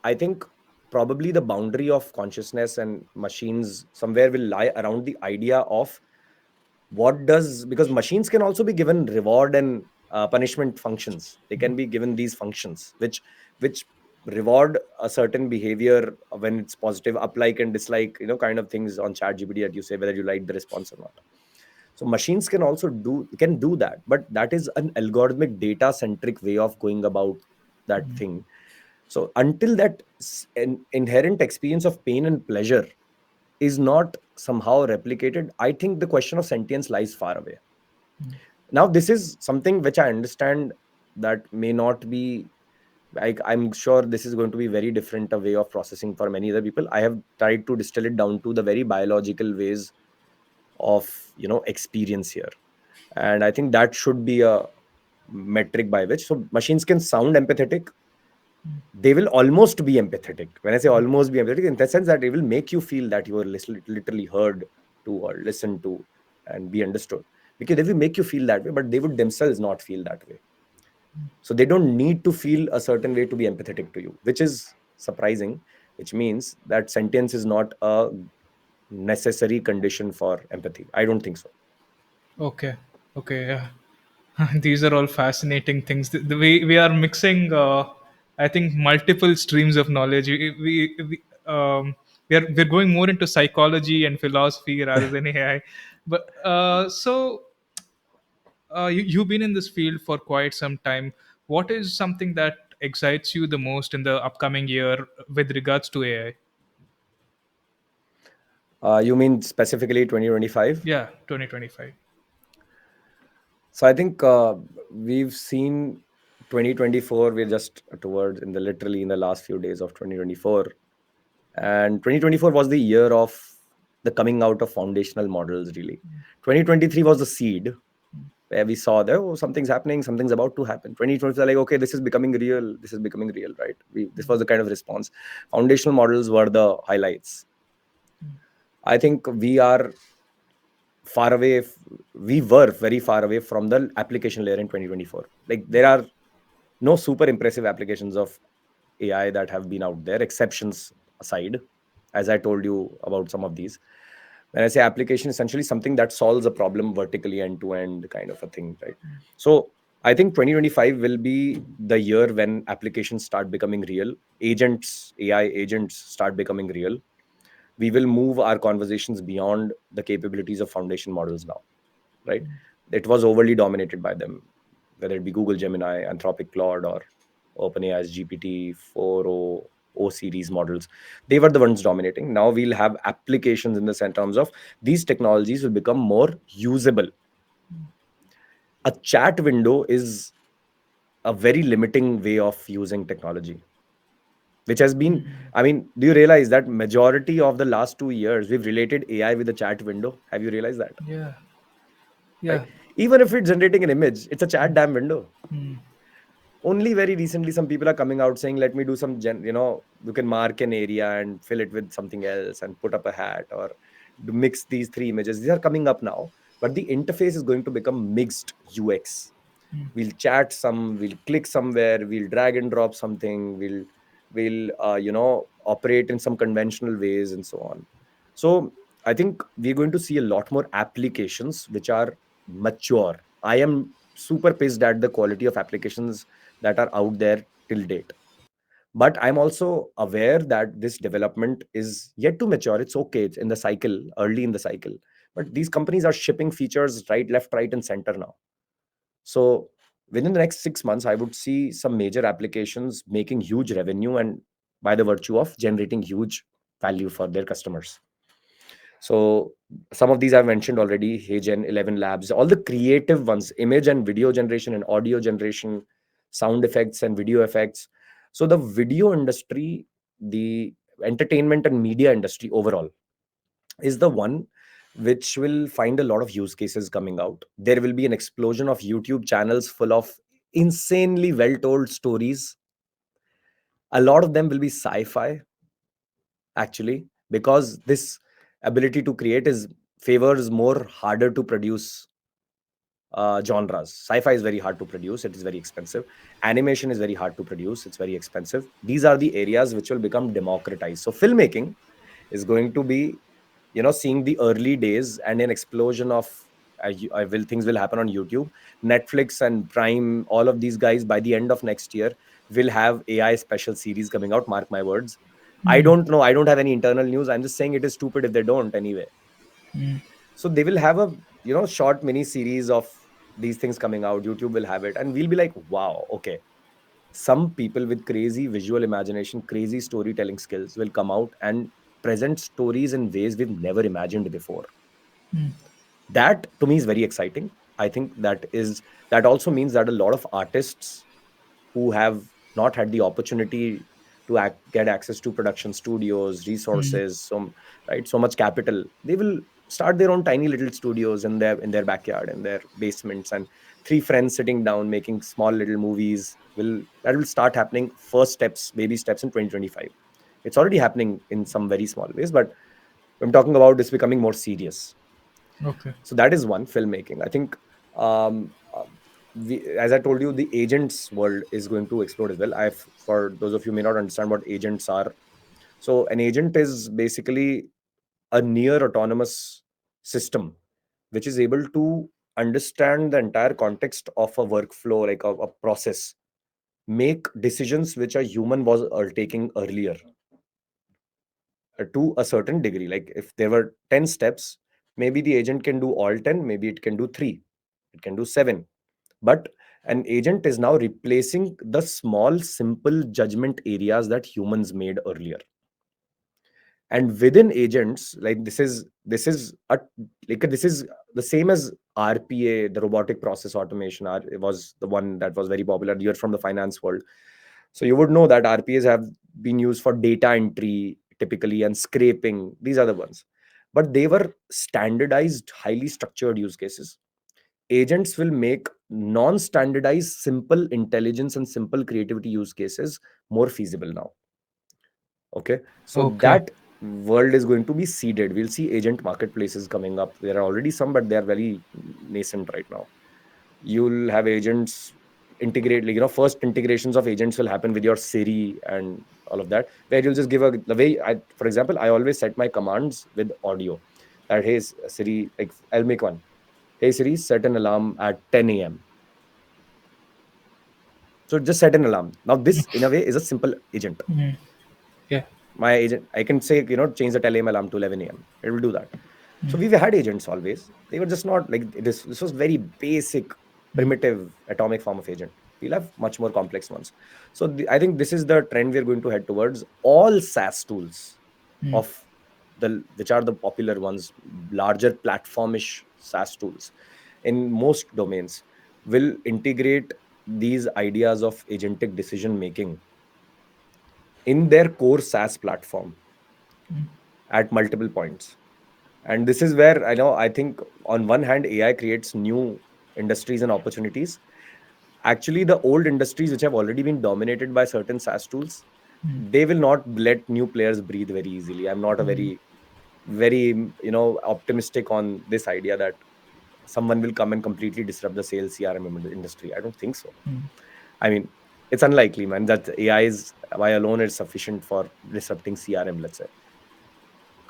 I think probably the boundary of consciousness and machines somewhere will lie around the idea of what does, because machines can also be given reward and punishment functions. They can be given these functions which reward a certain behavior when it's positive, up like and dislike, kind of things on chat gpt that you say whether you like the response or not. So machines can also do that, but that is an algorithmic data centric way of going about that thing. So until that an inherent experience of pain and pleasure is not somehow replicated, I think the question of sentience lies far away. Now, this is something which I understand that may not be, like, I'm sure this is going to be very different a way of processing for many other people. I have tried to distill it down to the very biological ways of, experience here. And I think that should be a metric by which, so machines can sound empathetic, they will almost be empathetic. When I say almost be empathetic, in the sense that it will make you feel that you were literally heard to or listened to and be understood, because they will make you feel that way, but they would themselves not feel that way. So they don't need to feel a certain way to be empathetic to you, which is surprising, which means that sentience is not a necessary condition for empathy. I don't think so. Okay. Okay. Yeah. These are all fascinating things. We are mixing, I think, multiple streams of knowledge. We're going more into psychology and philosophy rather than AI. But you've been in this field for quite some time. What is something that excites you the most in the upcoming year with regards to AI? You mean specifically 2025? Yeah, 2025. So I think we've seen 2024. We're just towards in the literally in the last few days of 2024, and 2024 was the year of the coming out of foundational models. Really, 2023 was the seed where we saw that, oh, something's happening, something's about to happen. 2020 like, okay, this is becoming real, this is becoming real, right? This was the kind of response. Foundational models were the highlights. I think we are far away we were very far away from the application layer in 2024. Like, there are no super impressive applications of AI that have been out there, exceptions aside, as I told you about some of these. When I say application, essentially something that solves a problem vertically end to end kind of a thing, right? So I think 2025 will be the year when applications start becoming real, agents, AI agents start becoming real. We will move our conversations beyond the capabilities of foundation models now, right? It was overly dominated by them, whether it be Google Gemini, Anthropic Claude, or OpenAI's GPT-4 O series models. They were the ones dominating. Now we'll have applications in this in terms of these technologies will become more usable. A chat window is a very limiting way of using technology, which has been, I mean, do you realize that majority of the last 2 years we've related AI with a chat window? Have you realized that? Yeah. Right? Yeah. Even if it's generating an image, it's a chat damn window. Hmm. Only very recently some people are coming out saying, let me do some you can mark an area and fill it with something else and put up a hat, or mix these three images. These are coming up now, but the interface is going to become mixed UX. We'll chat some, we'll click somewhere, we'll drag and drop something, we'll operate in some conventional ways and so on. So I think we're going to see a lot more applications which are mature. I am super pissed at the quality of applications that are out there till date, but I'm also aware that this development is yet to mature. It's okay, it's in the cycle, early in the cycle, but these companies are shipping features right, left, right, and center now. So within the next 6 months, I would see some major applications making huge revenue, and by the virtue of generating huge value for their customers. So some of these I've mentioned already: HeyGen, 11 Labs, all the creative ones, image and video generation and audio generation, sound effects and video effects. So the video industry, the entertainment and media industry overall, is the one which will find a lot of use cases coming out. There will be an explosion of YouTube channels full of insanely well told stories. A lot of them will be sci-fi, actually, because this ability to create is favors more harder to produce genres. Sci-fi is very hard to produce, it is very expensive. Animation is very hard to produce, it's very expensive. These are the areas which will become democratized. So filmmaking is going to be, seeing the early days and an explosion of I will things will happen on YouTube. Netflix and Prime, all of these guys, by the end of next year, will have AI special series coming out, mark my words. I Hmm. don't know, I don't have any internal news, I'm just saying it is stupid if they don't anyway. Hmm. So they will have a short mini series of these things coming out. YouTube will have it, and we'll be like, wow, okay, some people with crazy visual imagination, crazy storytelling skills will come out and present stories in ways we've never imagined before. That to me is very exciting. I think that also means that a lot of artists who have not had the opportunity to get access to production studios, Hmm. resources, so much capital, they will start their own tiny little studios in their backyard, in their basements, and three friends sitting down making small little movies. Will start happening, first steps, baby steps, in 2025. It's already happening in some very small ways, but I'm talking about this becoming more serious. Okay. So that is one, filmmaking. I think um, uh, as I told you, the agents world is going to explode as well. For those of you may not understand what agents are, so an agent is basically a near autonomous system which is able to understand the entire context of a workflow, like a process, make decisions which a human was taking earlier, to a certain degree. Like if there were 10 steps, maybe the agent can do all 10, maybe it can do 3, it can do 7. But an agent is now replacing the small simple judgment areas that humans made earlier. And within agents, like this is a like this is the same as RPA, the robotic process automation. It was the one that was very popular. You're from the finance world, so you would know that RPAs have been used for data entry typically and scraping. These are the ones, but they were standardized, highly structured use cases. Agents will make non-standardized, simple intelligence and simple creativity use cases more feasible now. Okay, so Okay. that world is going to be seeded. We'll see agent marketplaces coming up. There are already some, but they are very nascent right now. You'll have agents integrate, like, first integrations of agents will happen with your Siri and all of that, where you'll just give the way I, for example, I always set my commands with audio. That, hey Siri, like I'll make one. Hey Siri, set an alarm at 10 a.m. So just set an alarm. Now this in a way is a simple agent. Mm. Yeah. My agent, I can say, change the 10 a.m. alarm to 11 a.m. It will do that. So we've had agents always. They were just not like this. This was very basic, Mm. primitive, atomic form of agent. We'll have much more complex ones. So I think this is the trend we're going to head towards. All SaaS tools Mm. of the which are the popular ones, larger platformish SaaS tools in most domains, will integrate these ideas of agentic decision making in their core SaaS platform at multiple points. And this is where I think on one hand AI creates new industries and opportunities. Actually, the old industries which have already been dominated by certain SaaS tools, Mm. they will not let new players breathe very easily. I'm not a Mm. very optimistic on this idea that someone will come and completely disrupt the sales CRM industry. I don't think so. Mm. I mean, it's unlikely, man, that AI is by alone is sufficient for disrupting CRM, let's say.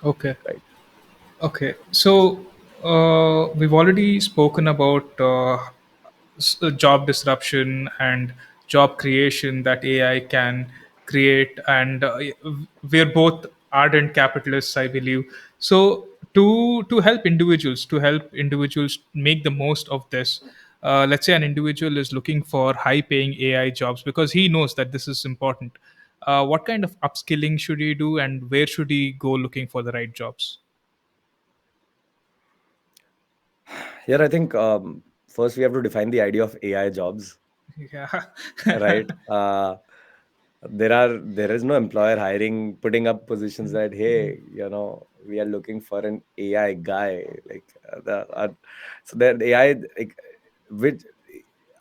Okay. Right. Okay. So we've already spoken about job disruption and job creation that AI can create, and we're both ardent capitalists, I believe. So to help individuals make the most of this, let's say an individual is looking for high-paying AI jobs because he knows that this is important. What kind of upskilling should he do, and where should he go looking for the right jobs? Here, I think first we have to define the idea of AI jobs, Yeah. right? There is no employer hiring, putting up positions that, hey, we are looking for an AI guy, like so that AI, like, which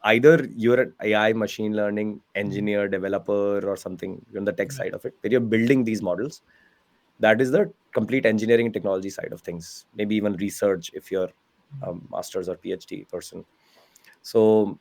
either you're an AI machine learning engineer, developer, or something on the tech side of it, where you're building these models. That is the complete engineering and technology side of things. Maybe even research if you're a master's or PhD person. So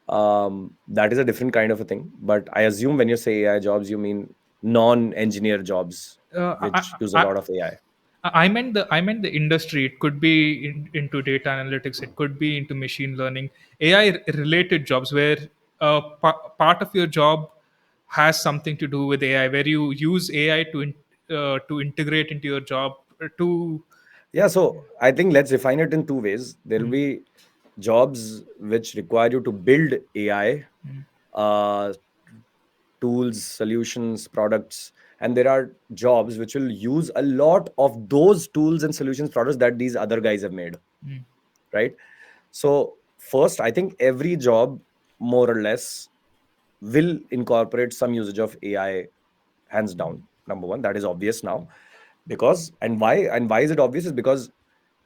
that is a different kind of a thing. But I assume when you say AI jobs, you mean non-engineer jobs which use a I, lot of AI. I meant the industry. It could be into data analytics. It could be into machine learning, AI related jobs where part of your job has something to do with AI, where you use AI to integrate into your job to. Yeah, so I think let's define it in two ways. There will Mm. be jobs which require you to build AI uh, tools, solutions, products, and there are jobs which will use a lot of those tools and solutions, products that these other guys have made, Mm. right? So first, I think every job more or less will incorporate some usage of AI, hands down. Number one, that is obvious now. Because, and why is it obvious, is because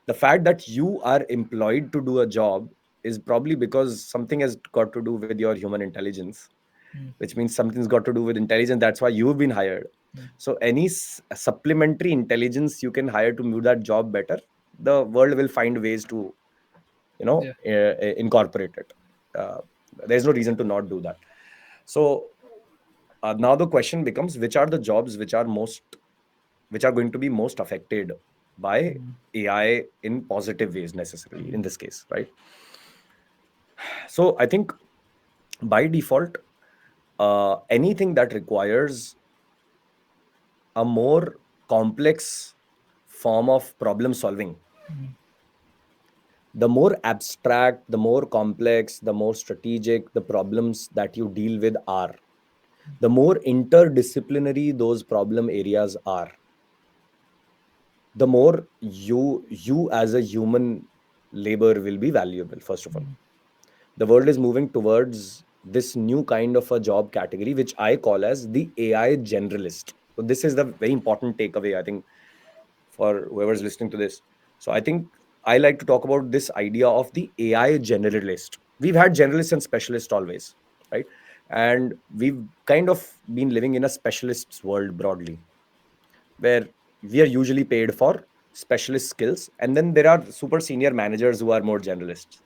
the fact that you are employed to do a job is probably because something has got to do with your human intelligence, Mm. which means something's got to do with intelligence. That's why you've been hired. Mm. So any supplementary intelligence you can hire to do that job better, the world will find ways to Yeah. incorporate it. there's no reason to not do that. So now the question becomes, which are the jobs which are going to be most affected by AI in positive ways, necessarily in this case, right? So I think by default, anything that requires a more complex form of problem solving, the more abstract, the more complex, the more strategic the problems that you deal with are, the more interdisciplinary those problem areas are, the more you as a human labor will be valuable. First of all, the world is moving towards this new kind of a job category which I call as the AI generalist. So this is the very important takeaway, I think, for whoever's listening to this. So I think I like to talk about this idea of the AI generalist. We've had generalists and specialists always, right? And we've kind of been living in a specialist's world broadly, where we are usually paid for specialist skills, and then there are super senior managers who are more generalists.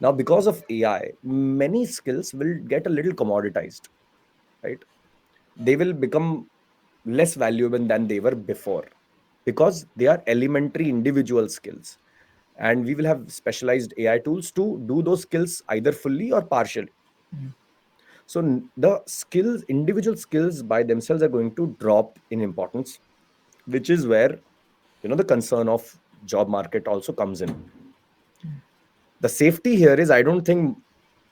Now, because of AI, many skills will get a little commoditized, right? They will become less valuable than they were before because they are elementary individual skills. And we will have specialized AI tools to do those skills either fully or partially. So the skills, individual skills by themselves are going to drop in importance, which is where the concern of job market also comes in. The safety here is, I don't think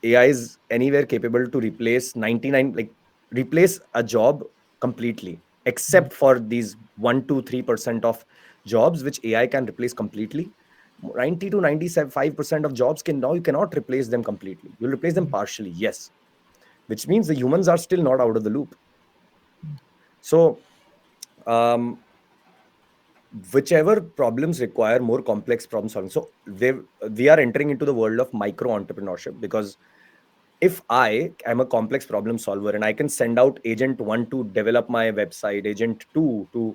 AI is anywhere capable to replace 99, like replace a job completely, except for these 1 to 3% of jobs which AI can replace completely. 90 to 95% of jobs you cannot replace them completely. You'll replace them partially, yes, which means the humans are still not out of the loop. So um, whichever problems require more complex problem solving, so we are entering into the world of micro entrepreneurship, because if I am a complex problem solver and I can send out agent 1 to develop my website, agent 2 to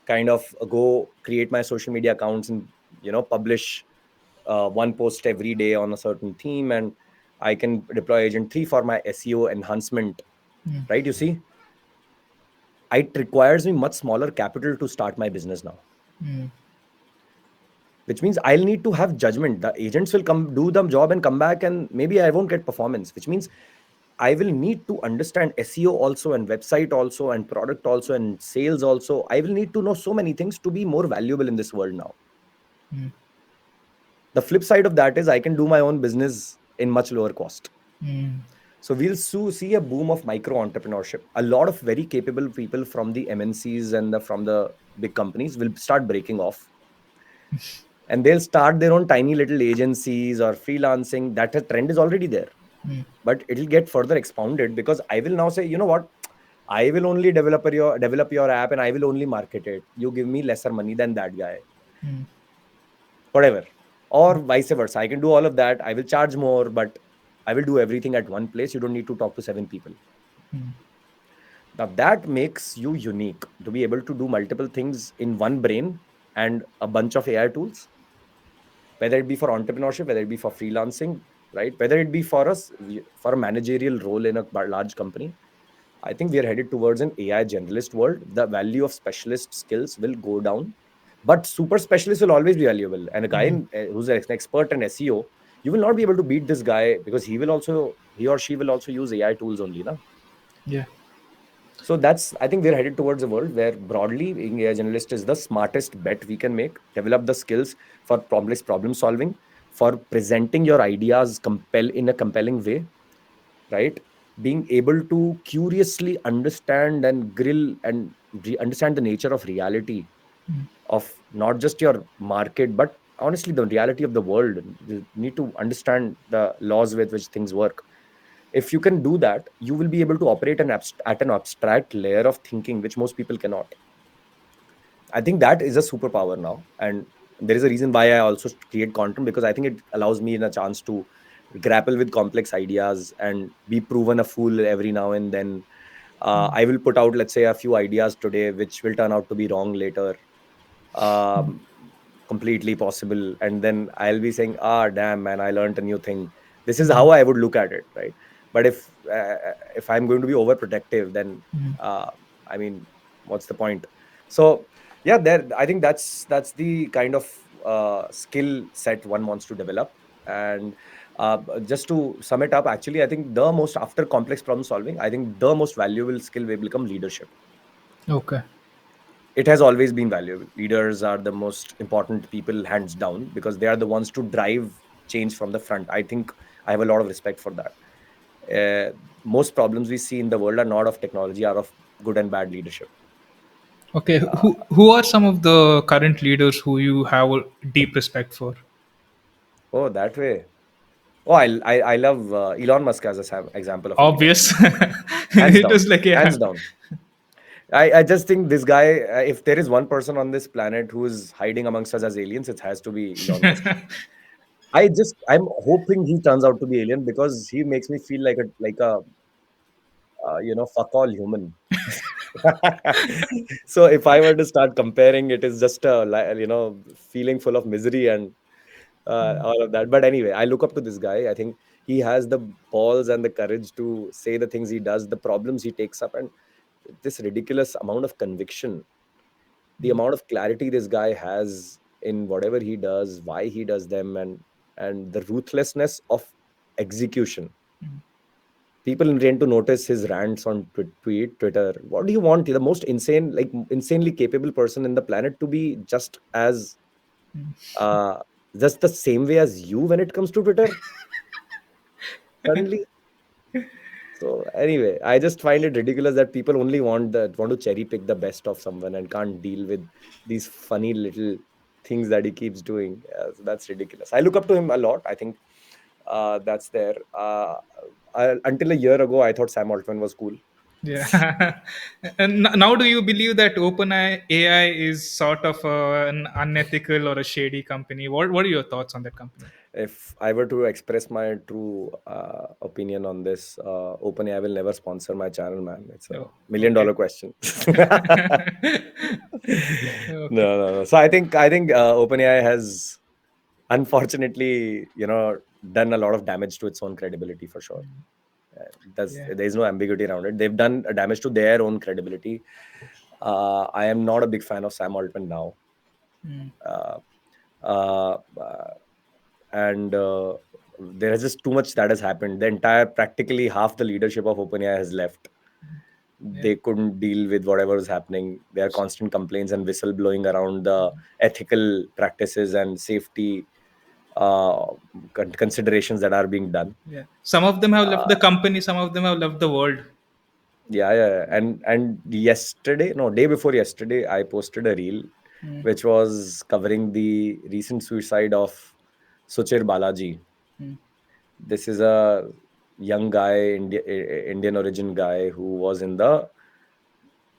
kind of go create my social media accounts and publish one post every day on a certain theme, and I can deploy agent 3 for my SEO enhancement, right? You see, it requires me much smaller capital to start my business now, which means I'll need to have judgment. The agents will come do the job and come back, and maybe I won't get performance, which means I will need to understand SEO also, and website also, and product also, and sales also. I will need to know so many things to be more valuable in this world now. The flip side of that is I can do my own business in much lower cost. So we'll see a boom of micro entrepreneurship. A lot of very capable people from the MNCs and from the big companies will start breaking off, and they'll start their own tiny little agencies or freelancing. That trend is already there, but it'll get further expounded because I will now say, you know what, I will only develop your app and I will only market it. You give me lesser money than that guy, whatever. Or vice versa. I can do all of that. I will charge more, but I will do everything at one place. You don't need to talk to 7 people. Now that makes you unique to be able to do multiple things in one brain and a bunch of AI tools, whether it be for entrepreneurship, whether it be for freelancing, right? Whether it be for us, for a managerial role in a large company. I think we are headed towards an AI generalist world. The value of specialist skills will go down, but super specialists will always be valuable. And a guy who's an expert in SEO, you will not be able to beat this guy because he or she will also use AI tools only, na? Yeah. So I think we're headed towards a world where broadly being a generalist is the smartest bet we can make. Develop the skills for complex problem solving, for presenting your ideas in a compelling way, right? Being able to curiously understand and grill and understand the nature of reality of not just your market, but honestly the reality of the world. You need to understand the laws with which things work. If you can do that, you will be able to operate at an abstract layer of thinking which most people cannot. I think that is a superpower now, and there is a reason why I also create content, because I think it allows me a chance to grapple with complex ideas and be proven a fool every now and then. I will put out, let's say, a few ideas today which will turn out to be wrong later. um, Completely possible, and then I'll be saying, ah, damn man, I learned a new thing. This is Mm, how I would look at it, right? But if I'm going to be overprotective, then mm. uh, I mean, what's the point? So yeah, there, I think that's the kind of skill set one wants to develop. And just to sum it up, actually, I think the most, after complex problem solving, I think the most valuable skill will become leadership. Okay. It has always been valuable. Leaders are the most important people, hands down, because they are the ones to drive change from the front. I think I have a lot of respect for that. Most problems we see in the world are not of technology, are of good and bad leadership. Okay. uh, Who are some of the current leaders who you have a deep respect for? oh, that way. Oh, I love Elon Musk as a example of a leader, Obvious. hands It down, was like, yeah. hands down. I just think this guy, if there is one person on this planet who is hiding amongst us as aliens, it has to be Elon Musk. I'm hoping he turns out to be alien, because he makes me feel like a fuck all human. So if I were to start comparing, it is just a feeling full of misery and all of that. But anyway, I look up to this guy. I think he has the balls and the courage to say the things he does, the problems he takes up, and this ridiculous amount of conviction, the amount of clarity this guy has in whatever he does, why he does them, and the ruthlessness of execution. People tend to notice his rants on Twitter. What do you want? The most insane, like insanely capable person in the planet to be just as uh just the same way as you when it comes to Twitter suddenly. So anyway, I just find it ridiculous that people only want to cherry pick the best of someone and can't deal with these funny little things that he keeps doing. So that's ridiculous. I look up to him a lot. I think that's there. Until a year ago, I thought Sam Altman was cool. Yeah. And now, do you believe that OpenAI AI is sort of an unethical or a shady company? What are your thoughts on that company? If I were to express my true opinion on this, OpenAI will never sponsor my channel, man. It's a Oh, million okay. dollar question. Okay. No. So I think OpenAI has unfortunately, done a lot of damage to its own credibility for sure. Yeah. There is no ambiguity around it. They've done a damage to their own credibility. I am not a big fan of Sam Altman now. Mm, Uh, uh, uh, and there is just too much that has happened. The entire, practically half the leadership of OpenAI has left. yeah. They couldn't deal with whatever was happening. There are constant complaints and whistleblowing around the ethical practices and safety uh, considerations that are being done. Yeah. Some of them have left Uh, the company. Some of them have left the world. yeah. And yesterday, no, day before yesterday, I posted a reel Mm, which was covering the recent suicide of Suchir Balaji. mm, This is a young guy, Indian origin guy, who was in the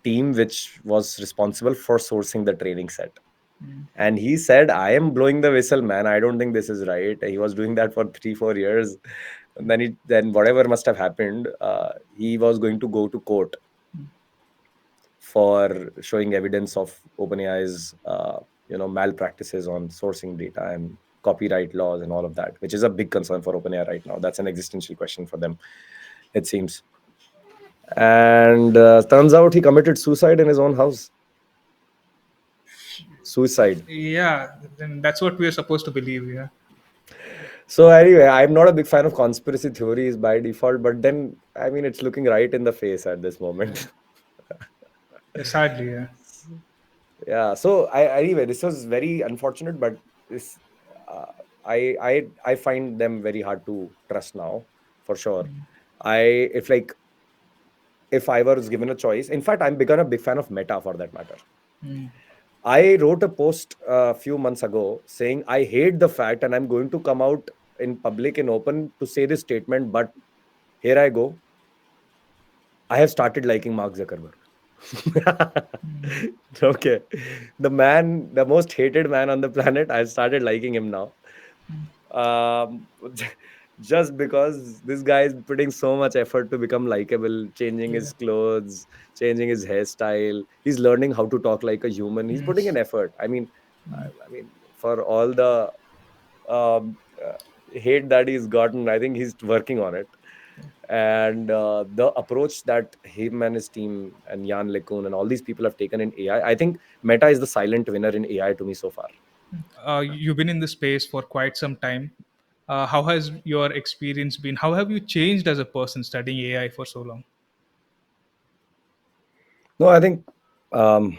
team which was responsible for sourcing the training set. mm, And he said, I am blowing the whistle, man. I don't think this is right. He was doing that for 3 4 years. And then whatever must have happened, he was going to go to court for showing evidence of OpenAI's malpractices on sourcing data and copyright laws and all of that, which is a big concern for OpenAI right now. That's an existential question for them, it seems. And turns out he committed suicide in his own house. Suicide. yeah. Then that's what we are supposed to believe. Yeah. So anyway, I'm not a big fan of conspiracy theories by default, but then I mean it's looking right in the face at this moment. Yeah, sadly. Yeah. Yeah. So anyway, this was very unfortunate, but this uh, I find them very hard to trust now, for sure. I if I was given a choice, in fact, I'm become a big fan of Meta for that matter. Mm, I wrote a post a few months ago saying I hate the fact, and I'm going to come out in public and open to say this statement, but here I go. I have started liking Mark Zuckerberg. Okay. The man, the most hated man on the planet, I've started liking him now. Um, just because this guy is putting so much effort to become likable, changing yeah. his clothes, changing his hairstyle. He's learning how to talk like a human. He's putting Mm, in effort. I mean, for all the um, hate that he's gotten. I think he's working on it. And the approach that him and his team and Jan LeCun and all these people have taken in AI, I think Meta is the silent winner in AI to me so far. You've been in the space for quite some time. How has your experience been? How have you changed as a person studying AI for so long? No, I think um,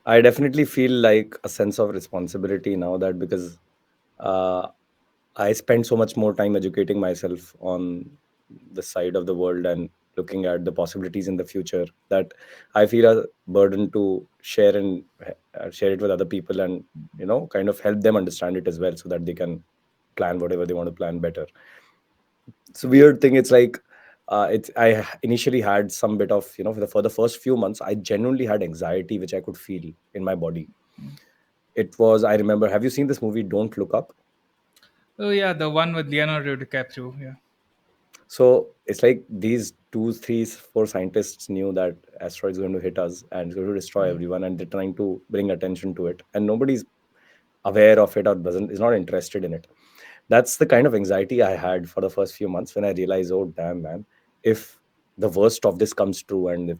I definitely feel like a sense of responsibility now, that because uh, I spend so much more time educating myself on the side of the world and looking at the possibilities in the future, that I feel a burden to share and share it with other people, and kind of help them understand it as well, so that they can plan whatever they want to plan better. It's a weird thing. It's like it's I initially had some bit of, for the first few months I genuinely had anxiety, which I could feel in my body. It was, I remember, have you seen this movie Don't Look Up? Oh yeah, the one with Leonardo DiCaprio. Yeah. So it's like these two, three, four scientists knew that asteroid is going to hit us and it's going to destroy everyone, and they're trying to bring attention to it, and nobody's aware of it or doesn't is not interested in it. That's the kind of anxiety I had for the first few months, when I realized, oh damn man, if the worst of this comes true, and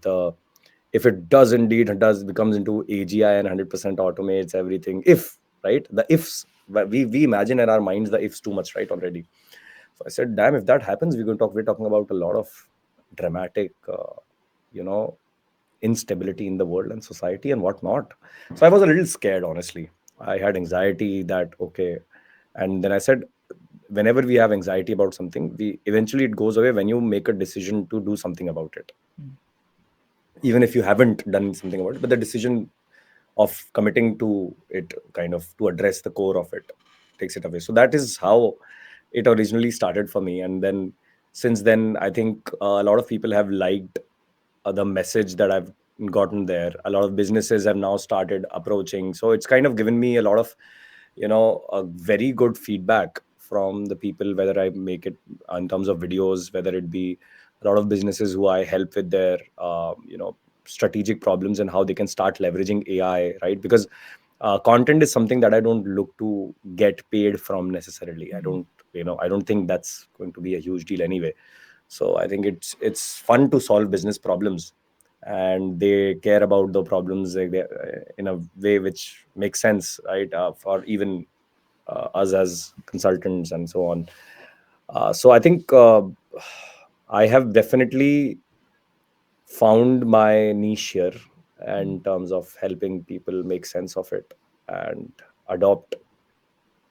if it does indeed, it does becomes into AGI and 100% automates everything, if, right, the ifs, but we imagine in our minds the ifs too much, right, already. So I said, damn, if that happens, we're talking about a lot of dramatic you know instability in the world and society and whatnot. So I was a little scared, honestly. I had anxiety that, okay. And then I said, whenever we have anxiety about something, we eventually it goes away when you make a decision to do something about it, even if you haven't done something about it, but the decision of committing to it, kind of to address the core of it, takes it away. So that is how it originally started for me. And then since then, I think a lot of people have liked the message that I've gotten there. A lot of businesses have now started approaching, so it's kind of given me a lot of, a very good feedback from the people, whether I make it in terms of videos, whether it be a lot of businesses who I help with their strategic problems and how they can start leveraging AI, right? Because content is something that I don't look to get paid from necessarily. I don't think that's going to be a huge deal anyway. So I think it's fun to solve business problems, and they care about the problems, like in a way which makes sense, right, for even us as consultants and so on. So I think I have definitely found my niche here in terms of helping people make sense of it and adopt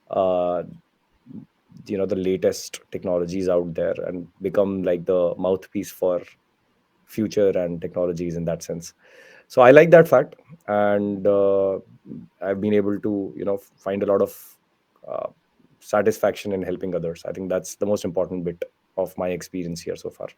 uh, the latest technologies out there, and become like the mouthpiece for future and technologies in that sense. So I like that fact. And I've been able to find a lot of uh, satisfaction in helping others. I think that's the most important bit of my experience here so far.